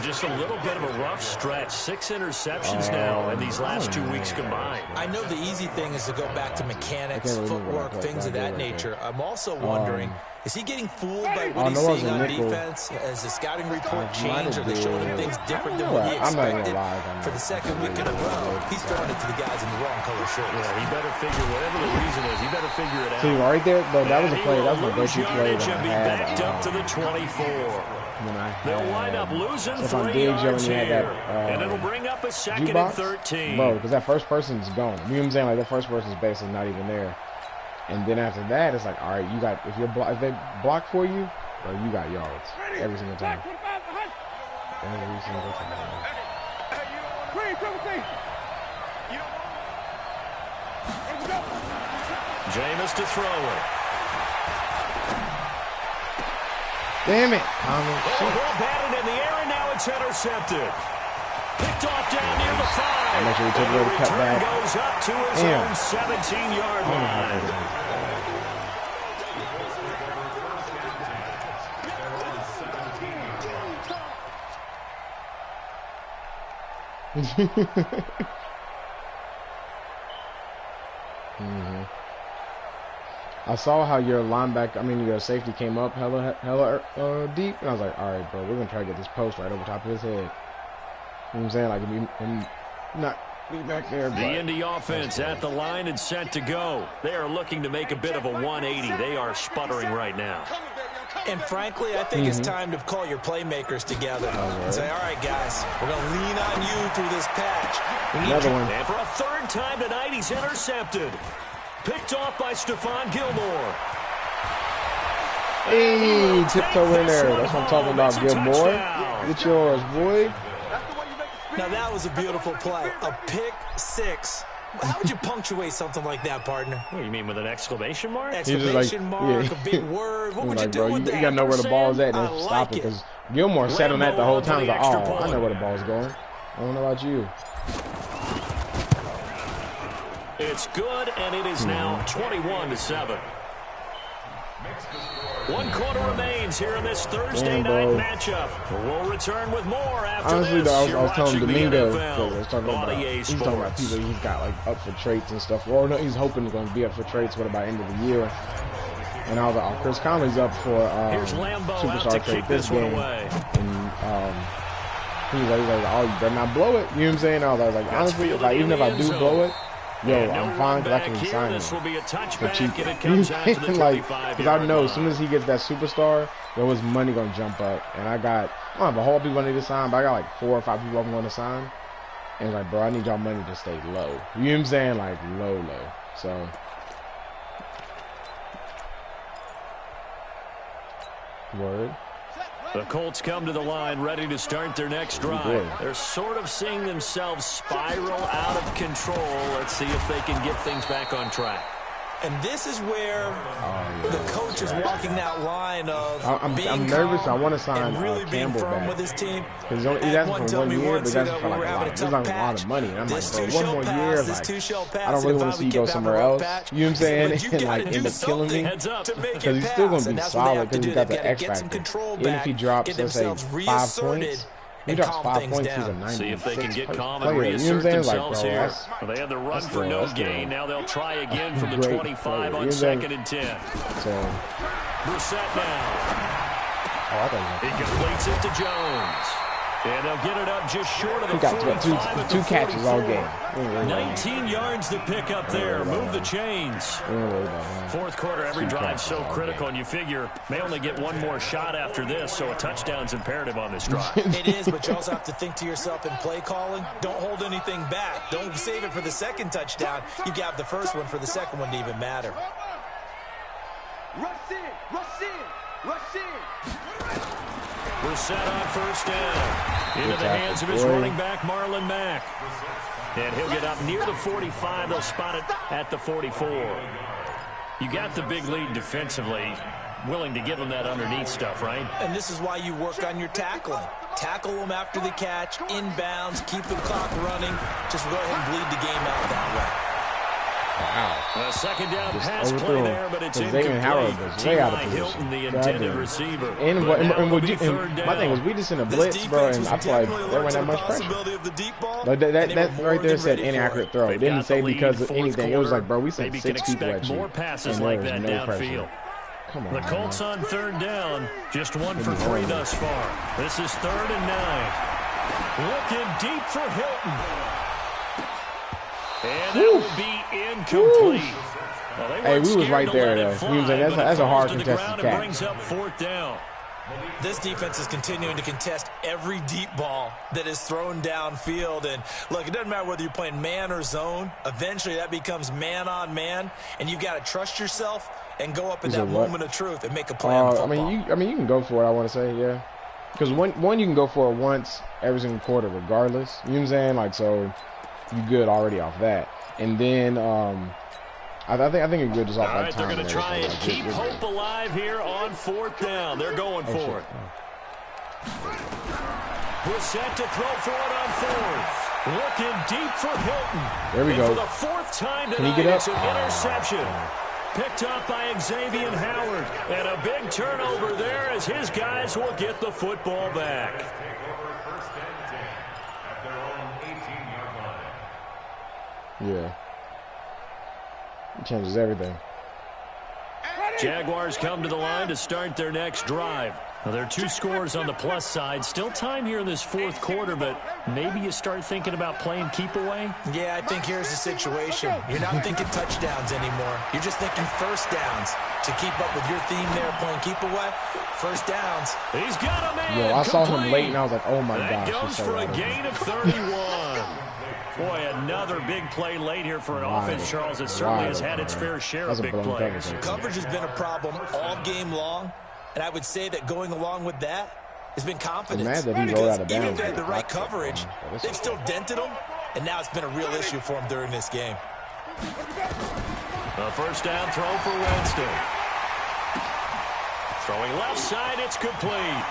Just a little bit of a rough stretch. 6 interceptions now in these last 2 weeks combined. I know the easy thing is to go back to mechanics, footwork, things of that nature. I'm also wondering, is he getting fooled by what he's seeing on defense? Has the scouting report changed? Are they showing him things different than what he expected? For the second week in a row, he's throwing it to the guys in the wrong color shirts. Yeah, he better figure, whatever the reason is, he better figure it out. See, right there, though, that was a play. That was my go-to play when I had. Backed up to the 24. They'll wind up losing 3 yards here, and it'll bring up a 2nd and 13. Bro, because that first person's gone. You know what I'm saying? Like, that first person's basically not even there. And then after that, it's like, all right, you got, if they block for you, bro, you got yards every single time. Every single time. Jameis to throw it. Damn it. Ball batted in the air, and now it's intercepted. Picked off down near the 5. Make sure we take away the cutback. Goes up to his own 17-yard line. I saw how your your safety came up hella deep, and I was like, all right, bro, we're gonna try to get this post right over top of his head. You know what I'm saying? Like, not be back there. The Indy offense at the line and set to go. They are looking to make a bit of a 180. They are sputtering right now. And frankly, I think it's time to call your playmakers together and say, all right, guys, we're going to lean on you through this patch. Another one. And for a 3rd time tonight, he's intercepted. Picked off by Stephon Gilmore. Hey, tiptoe in there. That's what I'm talking about, Gilmore. Get yours, boy. Now, that was a beautiful play. A pick 6. How would you punctuate something like that, partner? What do you mean, with an exclamation mark? Exclamation mark, a big word. What would you do with that? You got to know where the ball is at and stop it, because Gilmore sat on that the whole time. Like, oh, I know where the ball's going. I don't know about you. It's good, and it is now 21-7. 1 quarter remains here in this Thursday night matchup. We'll return with more after honestly, this. Though, I was telling Domingo, I was talking about, he's talking about people he's got like up for trades and stuff. Or no, he's hoping he's going to be up for trades for by end of the year. And I was like, oh, Chris Conley's up for superstar trade this game. And he's like, oh, you better not blow it. You know what I'm saying? I was like, honestly, even if I do blow it, yo, I'm fine because I can sign him for cheap. Because I know as soon as he gets that superstar, yo, his money gonna jump up. And I don't have a whole people I need to sign, but I got like 4 or 5 people I'm going to sign. And it's like, bro, I need y'all money to stay low. You know what I'm saying? Like low. So. Word. The Colts come to the line ready to start their next drive. They're sort of seeing themselves spiral out of control. Let's see if they can get things back on track. And this is where the coach is walking that line of I'm nervous. I want to sign and really being Campbell firm back with his team. Because he's asking for 1 year, but that's for like a lot. It's like a lot of money. And I'm like, bro, 1 more year, like, I don't really want to see you go somewhere else. You know what I'm saying? And like end up killing me. Because he's still going to be solid because he's got the X factor. Even if he drops, let's say, 5 points. He drops 5 points, he's a 96 See if they can get calm and player. reassert themselves like, here. They had the run for no gain. Now they'll try again from the 25 on 2nd and 10. So, Brissett now. He completes it to Jones. And they'll get it up just short of the He got 45 two catches all game. 19 yards to pick up there. Move the chains. Fourth quarter, every drive so critical, and you figure may only get one more shot after this, so a touchdown's imperative on this drive. It is, but you also have to think to yourself in play calling, don't hold anything back. Don't save it for the second touchdown. You got the first one for the second one to even matter. Rush in, rush in, rush in. We're set on first down. Into the hands of his running back, Marlon Mack. And he'll get up near the 45. They'll spot it at the 44. You got the big lead defensively. Willing to give them that underneath stuff, right? And this is why you work on your tackling. Tackle them after the catch, inbounds, keep the clock running. Just go ahead and bleed the game out that way. Wow. A second down pass play there, but it's incomplete. T.Y. Hilton, the intended receiver. And my thing was, we just in a blitz, bro, and I feel like there wasn't that much pressure. Like that right there said inaccurate throw. It didn't say because of anything. It was like, bro, we sent 6 people at you, more passes and like there was that no downfield. pressure. Come on, The Colts on third down, just 1 for 3 thus far. This is 3rd and 9. Looking deep for Hilton. And that will be incomplete. Well, hey, we was right there, though. That's a hard contested catch. Brings up 4th down. This defense is continuing to contest every deep ball that is thrown downfield. And, look, it doesn't matter whether you're playing man or zone. Eventually, that becomes man-on-man, and you've got to trust yourself and go up in that moment of truth and make a play on football. I mean, you can go for it, I want to say, yeah. Because one, you can go for it once every single quarter regardless. You know what I'm saying? Like, so you good already off that. And then I think you're good just off that time. All right, they're going to try and keep hope alive here on 4th down. They're going for it. We're set to throw for it on 4th. Looking deep for Hilton. There we go. For the 4th time tonight, it's an interception. Picked up by Xavier Howard. And a big turnover there as his guys will get the football back. Yeah. It changes everything. Jaguars come to the line to start their next drive. Now, there are 2 scores on the plus side. Still time here in this 4th quarter, but maybe you start thinking about playing keep away? Yeah, I think here's the situation. You're not thinking touchdowns anymore. You're just thinking first downs. To keep up with your theme there, playing keep away, first downs. He's got a man. Yo, I saw him late, and I was like, oh, my gosh. That goes for a gain of 31. Boy, another big play late here for an offense, Charles, that certainly has had its fair share of big plays. Coverage has been a problem all game long, and I would say that going along with that has been confidence. I'm mad that he rolled out of bounds. Even if they had the right coverage, they've still dented them, and now it's been a real issue for them during this game. A first down throw for Winston. Throwing left side, it's complete.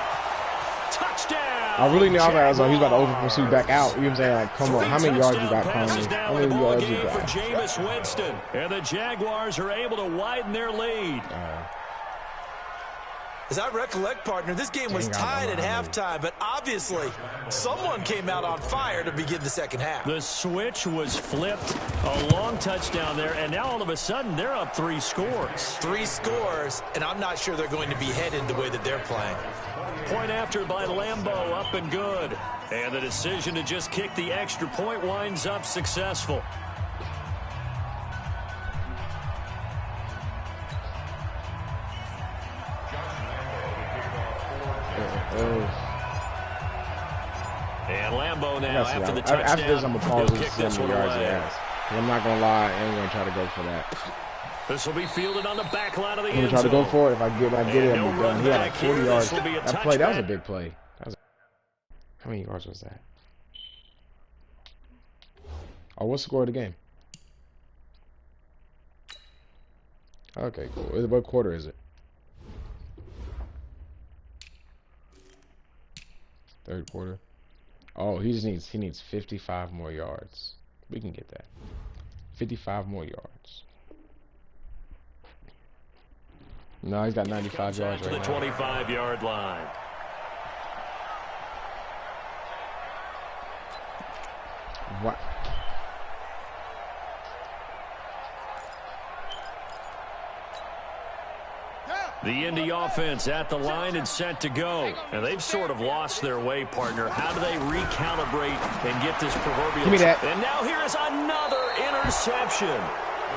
Touchdown! I really knew I was like, he's about to over pursue back out. You know what I'm saying? Like, come on, how many yards you got, Conley? How many yards you got? For Jameis Winston, and the Jaguars are able to widen their lead. As I recollect, partner, this game was tied at halftime, but obviously someone came out on fire to begin the second half. The switch was flipped, a long touchdown there, and now all of a sudden they're up 3 scores. 3 scores, and I'm not sure they're going to be headed the way that they're playing. Point after by Lambeau, up and good. And the decision to just kick the extra point winds up successful. And Lambeau now after the touchdown. After this, I'm going to pause this 70 yards of ass. I'm not going to lie, I ain't going to try to go for that. This will be fielded on the back line of the I'm going to try to go for it. If I get it, I'm done. He had like 40 yards. That play, that was a big play. How many yards was that? Oh, what score of the game? Okay, cool. What quarter is it? Third quarter. Oh, he needs 55 more yards. We can get that. 55 more yards. No, he's got 95 yards right now. To the 25-yard line. What? The Indy offense at the line and set to go. And they've sort of lost their way, partner. How do they recalibrate and get this proverbial... Give me that. And now here is another interception.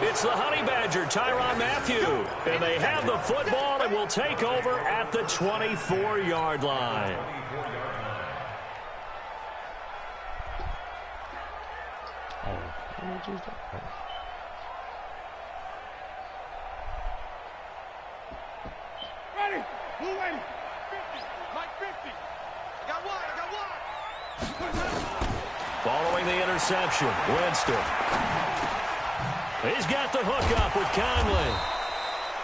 It's the Honey Badger, Tyrann Mathieu. And they have the football and will take over at the 24-yard line. Ready. Blue ready. 50. Mike 50. I got one. Following the interception, Winston. He's got the hook up with Conley.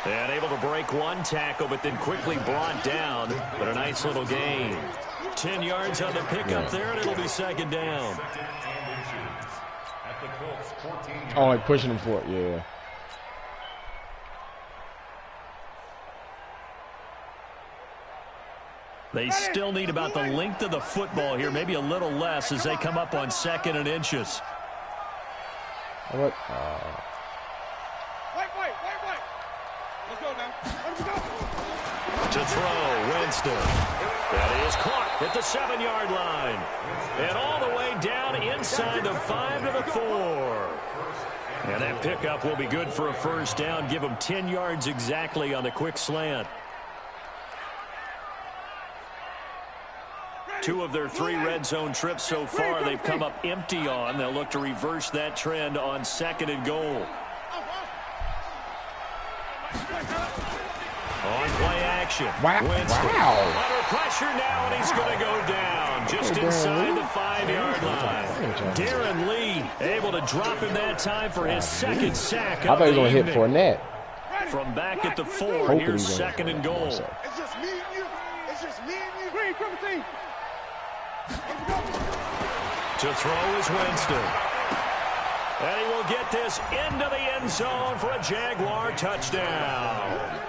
And able to break one tackle, but then quickly brought down. But a nice little gain. 10 yards on the pickup there, and it'll be second down. Oh, like pushing him for it, yeah. They still need about the length of the football here, maybe a little less as they come up on 2nd and inches. What? Wait. Let's go now. Let's go. To throw, Winston. That is caught at the 7-yard line. And all the way down inside the 5 to the 4. And that pickup will be good for a first down. Give them 10 yards exactly on the quick slant. 2 of their 3 red zone trips so far they've come up empty on. They'll look to reverse that trend on 2nd and goal. On play action. Wow. Under pressure now, and he's going to go down just inside the 5-yard line. Darren Lee able to drop him that time for his 2nd sack. I thought he was going to hit Fournette. From back at the 4, here's 2nd and goal. It's just me and you. It's just me and you. Green, come team. To throw is Winston. And he will get this into the end zone for a Jaguar touchdown.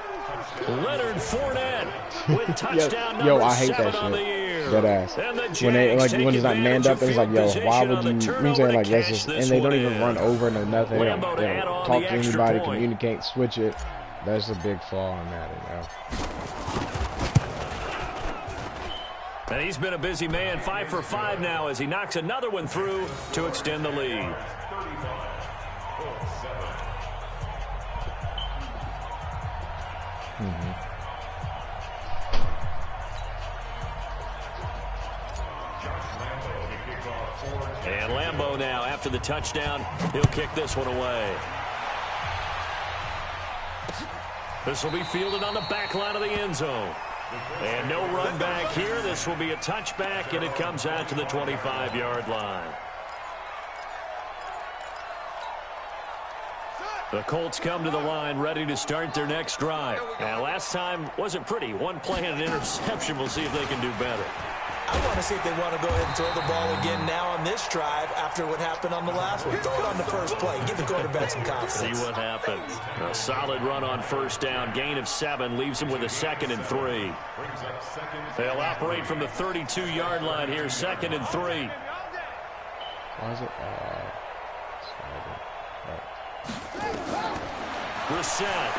Leonard Fournette with touchdown number I hate 7 that on the shit. year. That ass. When they when it's not manned up, it's like, yo, why would you? I'm saying like that's just, and they don't even run over no nothing. They don't talk to anybody, communicate, switch it. That's a big flaw in that. And he's been a busy man, 5 for 5 now as he knocks another one through to extend the lead. And Lambeau now, after the touchdown, he'll kick this one away. This will be fielded on the back line of the end zone. And no run back here. This will be a touchback, and it comes out to the 25-yard line. The Colts come to the line ready to start their next drive. And last time wasn't pretty. One play and an interception. We'll see if they can do better. I want to see if they want to go ahead and throw the ball again now on this drive after what happened on the last one. Throw it on the first play. Give the quarterback some confidence. See what happens. A solid run on first down. Gain of 7 leaves him with a 2nd and 3. They'll operate from the 32-yard line here. 2nd and 3. Why is it? Reset.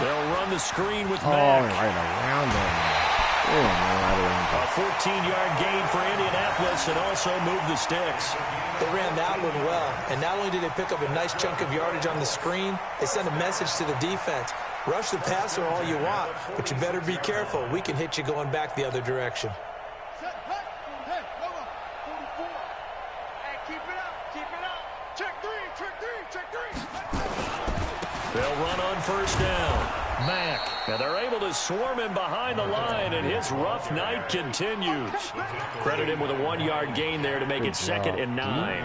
They'll run the screen with Mack. Right around him. A 14-yard gain for Indianapolis and also moved the sticks. They ran that one well, and not only did they pick up a nice chunk of yardage on the screen, they sent a message to the defense. Rush the passer all you want, but you better be careful. We can hit you going back the other direction. They'll run on first down. Mack. And they're able to swarm him behind the line, and his rough night continues. Credit him with a 1-yard gain there to make it 2nd and 9.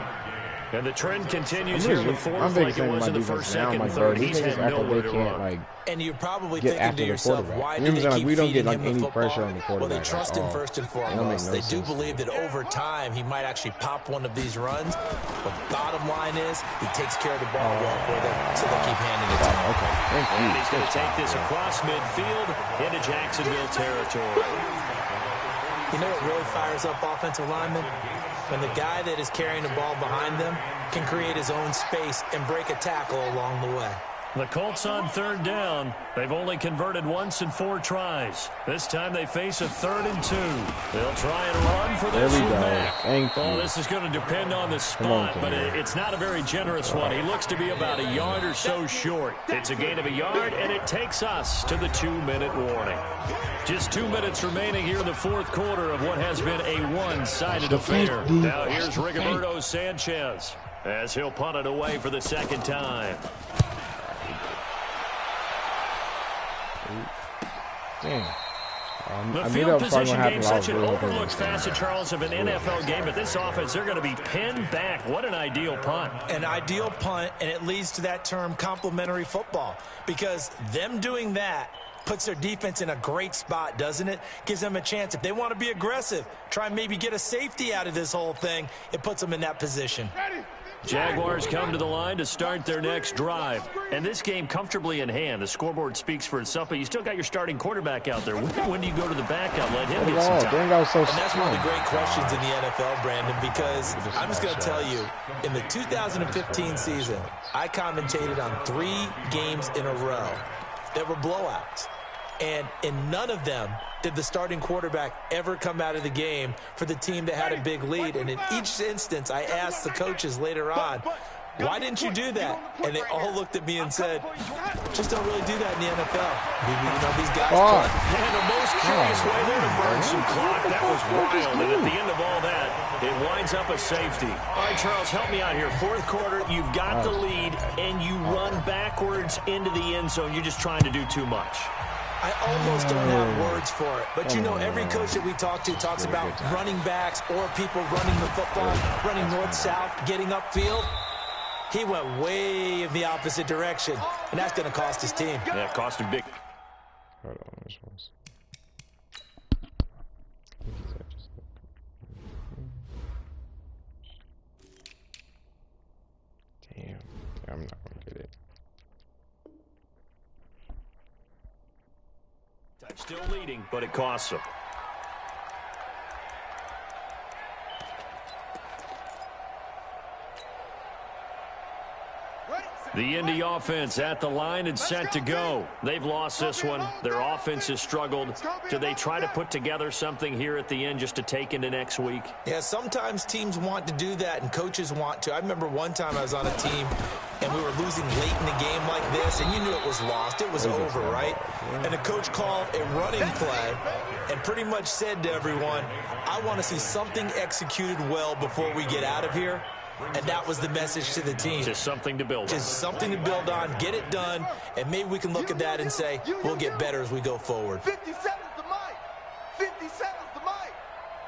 And the trend continues here in the 4th like it was in the 1st, 2nd, and 3rd. He's had nowhere to run. And you're probably thinking to yourself, why do they keep we don't get feeding him the any football? pressure on the quarterback. Well, they trust him first and foremost. They do believe that over time he might actually pop one of these runs. But bottom line is he takes care of the ball well for them, so they'll keep handing it to him. And he's going to take this across midfield into Jacksonville territory. You know what really fires up offensive linemen? When the guy that is carrying the ball behind them can create his own space and break a tackle along the way. The Colts on 3rd down. They've only converted once in 4 tries. This time they face a 3rd and 2. They'll try and run for this one back. This is going to depend on the spot, but it's not a very generous one. He looks to be about a yard or so short. It's a gain of a yard, and it takes us to the 2-minute warning. Just 2 minutes remaining here in the 4th quarter of what has been a one-sided affair. Now here's Rigoberto Sanchez as he'll punt it away for the 2nd time. The field position game, such an overlooked facet, Charles, of an NFL game, but this offense, they're going to be pinned back. What an ideal punt. An ideal punt, and it leads to that term complementary football, because them doing that puts their defense in a great spot, doesn't it? Gives them a chance. If they want to be aggressive, try and maybe get a safety out of this whole thing, it puts them in that position. Jaguars come to the line to start their next drive. And this game comfortably in hand. The scoreboard speaks for itself, but you still got your starting quarterback out there. When do you go to the backup? Let him get some time. And that's one of the great questions in the NFL, Brandon, because I'm just going to tell you, in the 2015 season, I commentated on 3 games in a row that were blowouts. And in none of them did the starting quarterback ever come out of the game for the team that had a big lead. And in each instance, I asked the coaches later on, why didn't you do that? And they all looked at me and said, just don't really do that in the NFL. You know, these guys and the most curious way there to burn some clock. That was wild. And at the end of all that, it winds up a safety. All right, Charles, help me out here. 4th quarter, you've got the lead, and you run backwards into the end zone. You're just trying to do too much. I almost don't have words for it. But, you know, every coach that we talk to talks about running backs or people running the football, running north-south, getting upfield. He went way in the opposite direction, and that's going to cost his team. Yeah, it cost him big. Hold on, this one's... Damn, I'm not going to get it. Still leading, but it costs him. The Indy offense at the line and set to go. They've lost this one. Their offense has struggled. Do they try to put together something here at the end just to take into next week? Yeah, sometimes teams want to do that and coaches want to. I remember one time I was on a team and we were losing late in the game like this, and you knew it was lost. It was over, right? And the coach called a running play and pretty much said to everyone, I want to see something executed well before we get out of here. And that was the message to the team. Just something to build on. Just something to build on, get it done, and maybe we can look at that and say, we'll get better as we go forward. 50 seconds to Mike. 50 seconds to Mike.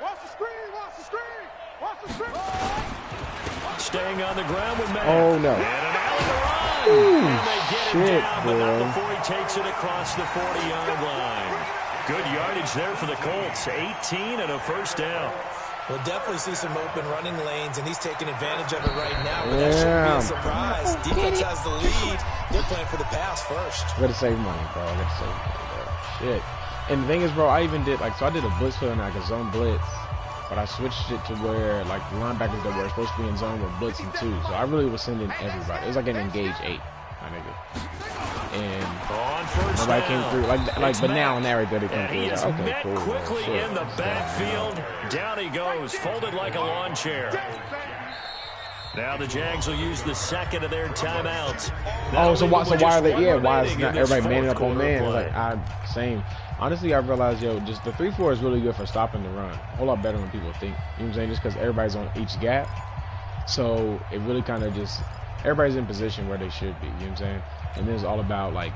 Watch the screen, watch the screen, watch the screen. Staying on the ground with Matt. Oh, no. And an alley to run. Ooh, and they get him down, but not before he takes it across the 40-yard line. Good yardage there for the Colts. 18 and a 1st down. We'll definitely see some open running lanes, and he's taking advantage of it right now, but that shouldn't be a surprise. Defense has the lead. They're playing for the pass first. Gotta save money, bro. Gotta save money, bro. Shit. And the thing is, bro, I even did, like, so I did a blitz play on like a zone blitz, but I switched it to where, like, the linebackers that were supposed to be in zone were blitzing too. So I really was sending everybody. It was like an engage 8, my nigga. And nobody came through. Like, but now and now right there they come through. He is Okay, met cool. quickly in the backfield. Down he goes, folded like a lawn chair. Now the Jags will use the 2nd of their timeouts. Oh, so why are they? Yeah, why is not everybody manning up on man? Like, same. Honestly, I realized, yo, just the 3-4 is really good for stopping the run. A whole lot better than people think. You know what I'm saying? Just because everybody's on each gap, so it really kind of just everybody's in position where they should be. You know what I'm saying? And then it's all about, like,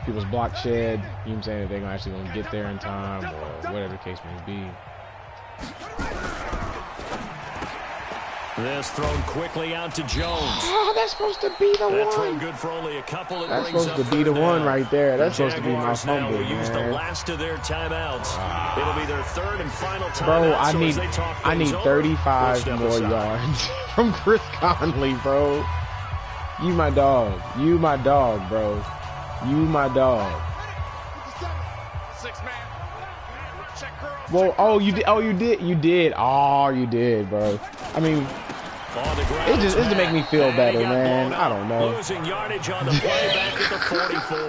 people's block shed, you know what I'm saying, if they're actually going to get there in time or whatever the case may be. This thrown quickly out to Jones. Oh, that's supposed to be the that one. Throw good for only a couple. That's supposed to be the one right there. That's supposed to be my fumble, man. Use the last of their timeouts. It'll be their 3rd and final timeout. Bro, I need 35 more yards from Chris Conley, bro. You my dog. You my dog, bro. You my dog. Well, oh, you did. Oh, you did. You did. Oh, you did, bro. I mean, On the ground, It's just to make me feel better, man. I don't know. Losing yardage on the play back at the 44.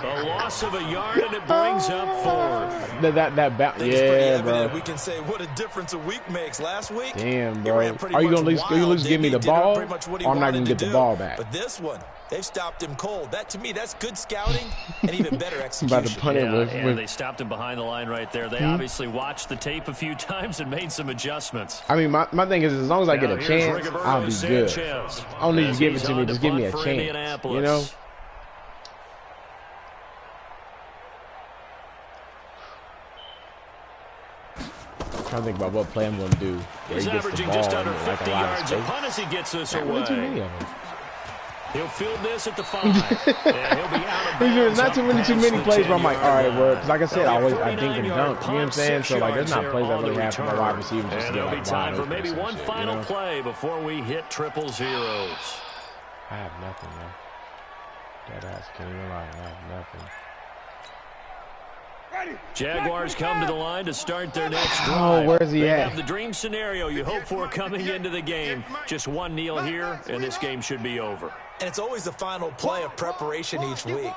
A loss of a yard, and it brings up 4th. Yeah, bro. We can say what a difference a week makes. Last week, damn, bro. Are you gonna at least give me the ball, or I'm not gonna get the ball back? But this one, they've stopped him cold. That, to me, that's good scouting and even better execution. About to punt it with they stopped him behind the line right there. They obviously watched the tape a few times and made some adjustments. I mean, my thing is, as long as I get a chance, I'll be good. I don't need to give it to me. Just give me a chance, you know? I'm trying to think about what play I'm going to do. He's averaging just under 50 yards a punt as he gets this away. Too many of them. He'll field this at the 5. And he'll be out of bounds. There's not too many plays where I'm like, all right, well, because like I said, I dink and dunk. You know what I'm saying? So, like, there's not plays that really happen for wide receivers just to get, like, be time for maybe one shit, final you know? play before we hit 000. I have nothing, man. That ass can't even lie. I have nothing. Jaguars come to the line to start their next drive. Oh, where's he they at? have the dream scenario you hope for coming into the game. Just one kneel here, and this game should be over. And it's always the final play of preparation each week.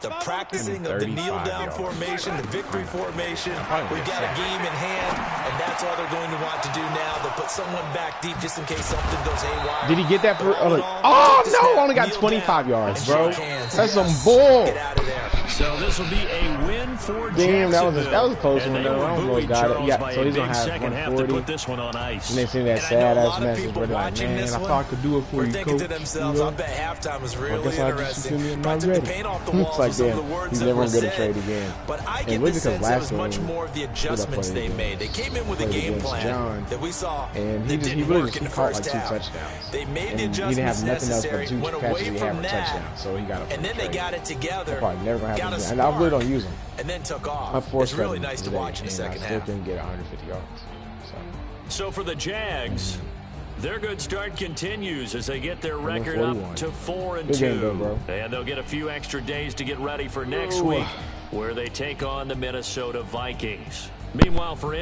The practicing of the kneel-down formation, the victory formation. We've got a game in hand, and that's all they're going to want to do now. They'll put someone back deep just in case something goes haywire. Did he get that for? Oh, no, only got 25 yards, bro. That's some bull. Get out of there. So this will be a win for Damn, that was Jacksonville. a close one, though. I don't know if got it. Yeah, so he's going to have second half to 140. put this one on ice. And they send that sad-ass message where they're like, man, I thought I could do it for We're you, thinking coach. to themselves, I bet halftime was really interesting. But Took the paint off the walls like, with some of damn, the words he's that never were going to get a said. trade again. But I And get look, the because sense that last was much game, more of the adjustments they made. They came in with a played game against plan John, that we saw and that he didn't really work in the caught first like 2 half. touchdowns. They made the And he didn't have adjustments nothing else but necessary, 2 went catches. away He had from a that, touchdown, so he got a and then they got it together, probably never gonna got happen a again. And I really spark, don't use him. and then took I off. forced It's really him nice to today, watch in the and second I still half. couldn't get 150 yards. So for the Jags, their good start continues as they get their record up 41. to 4-2. Good game, though, bro. And they'll get a few extra days to get ready for next week, where they take on the Minnesota Vikings. Meanwhile, for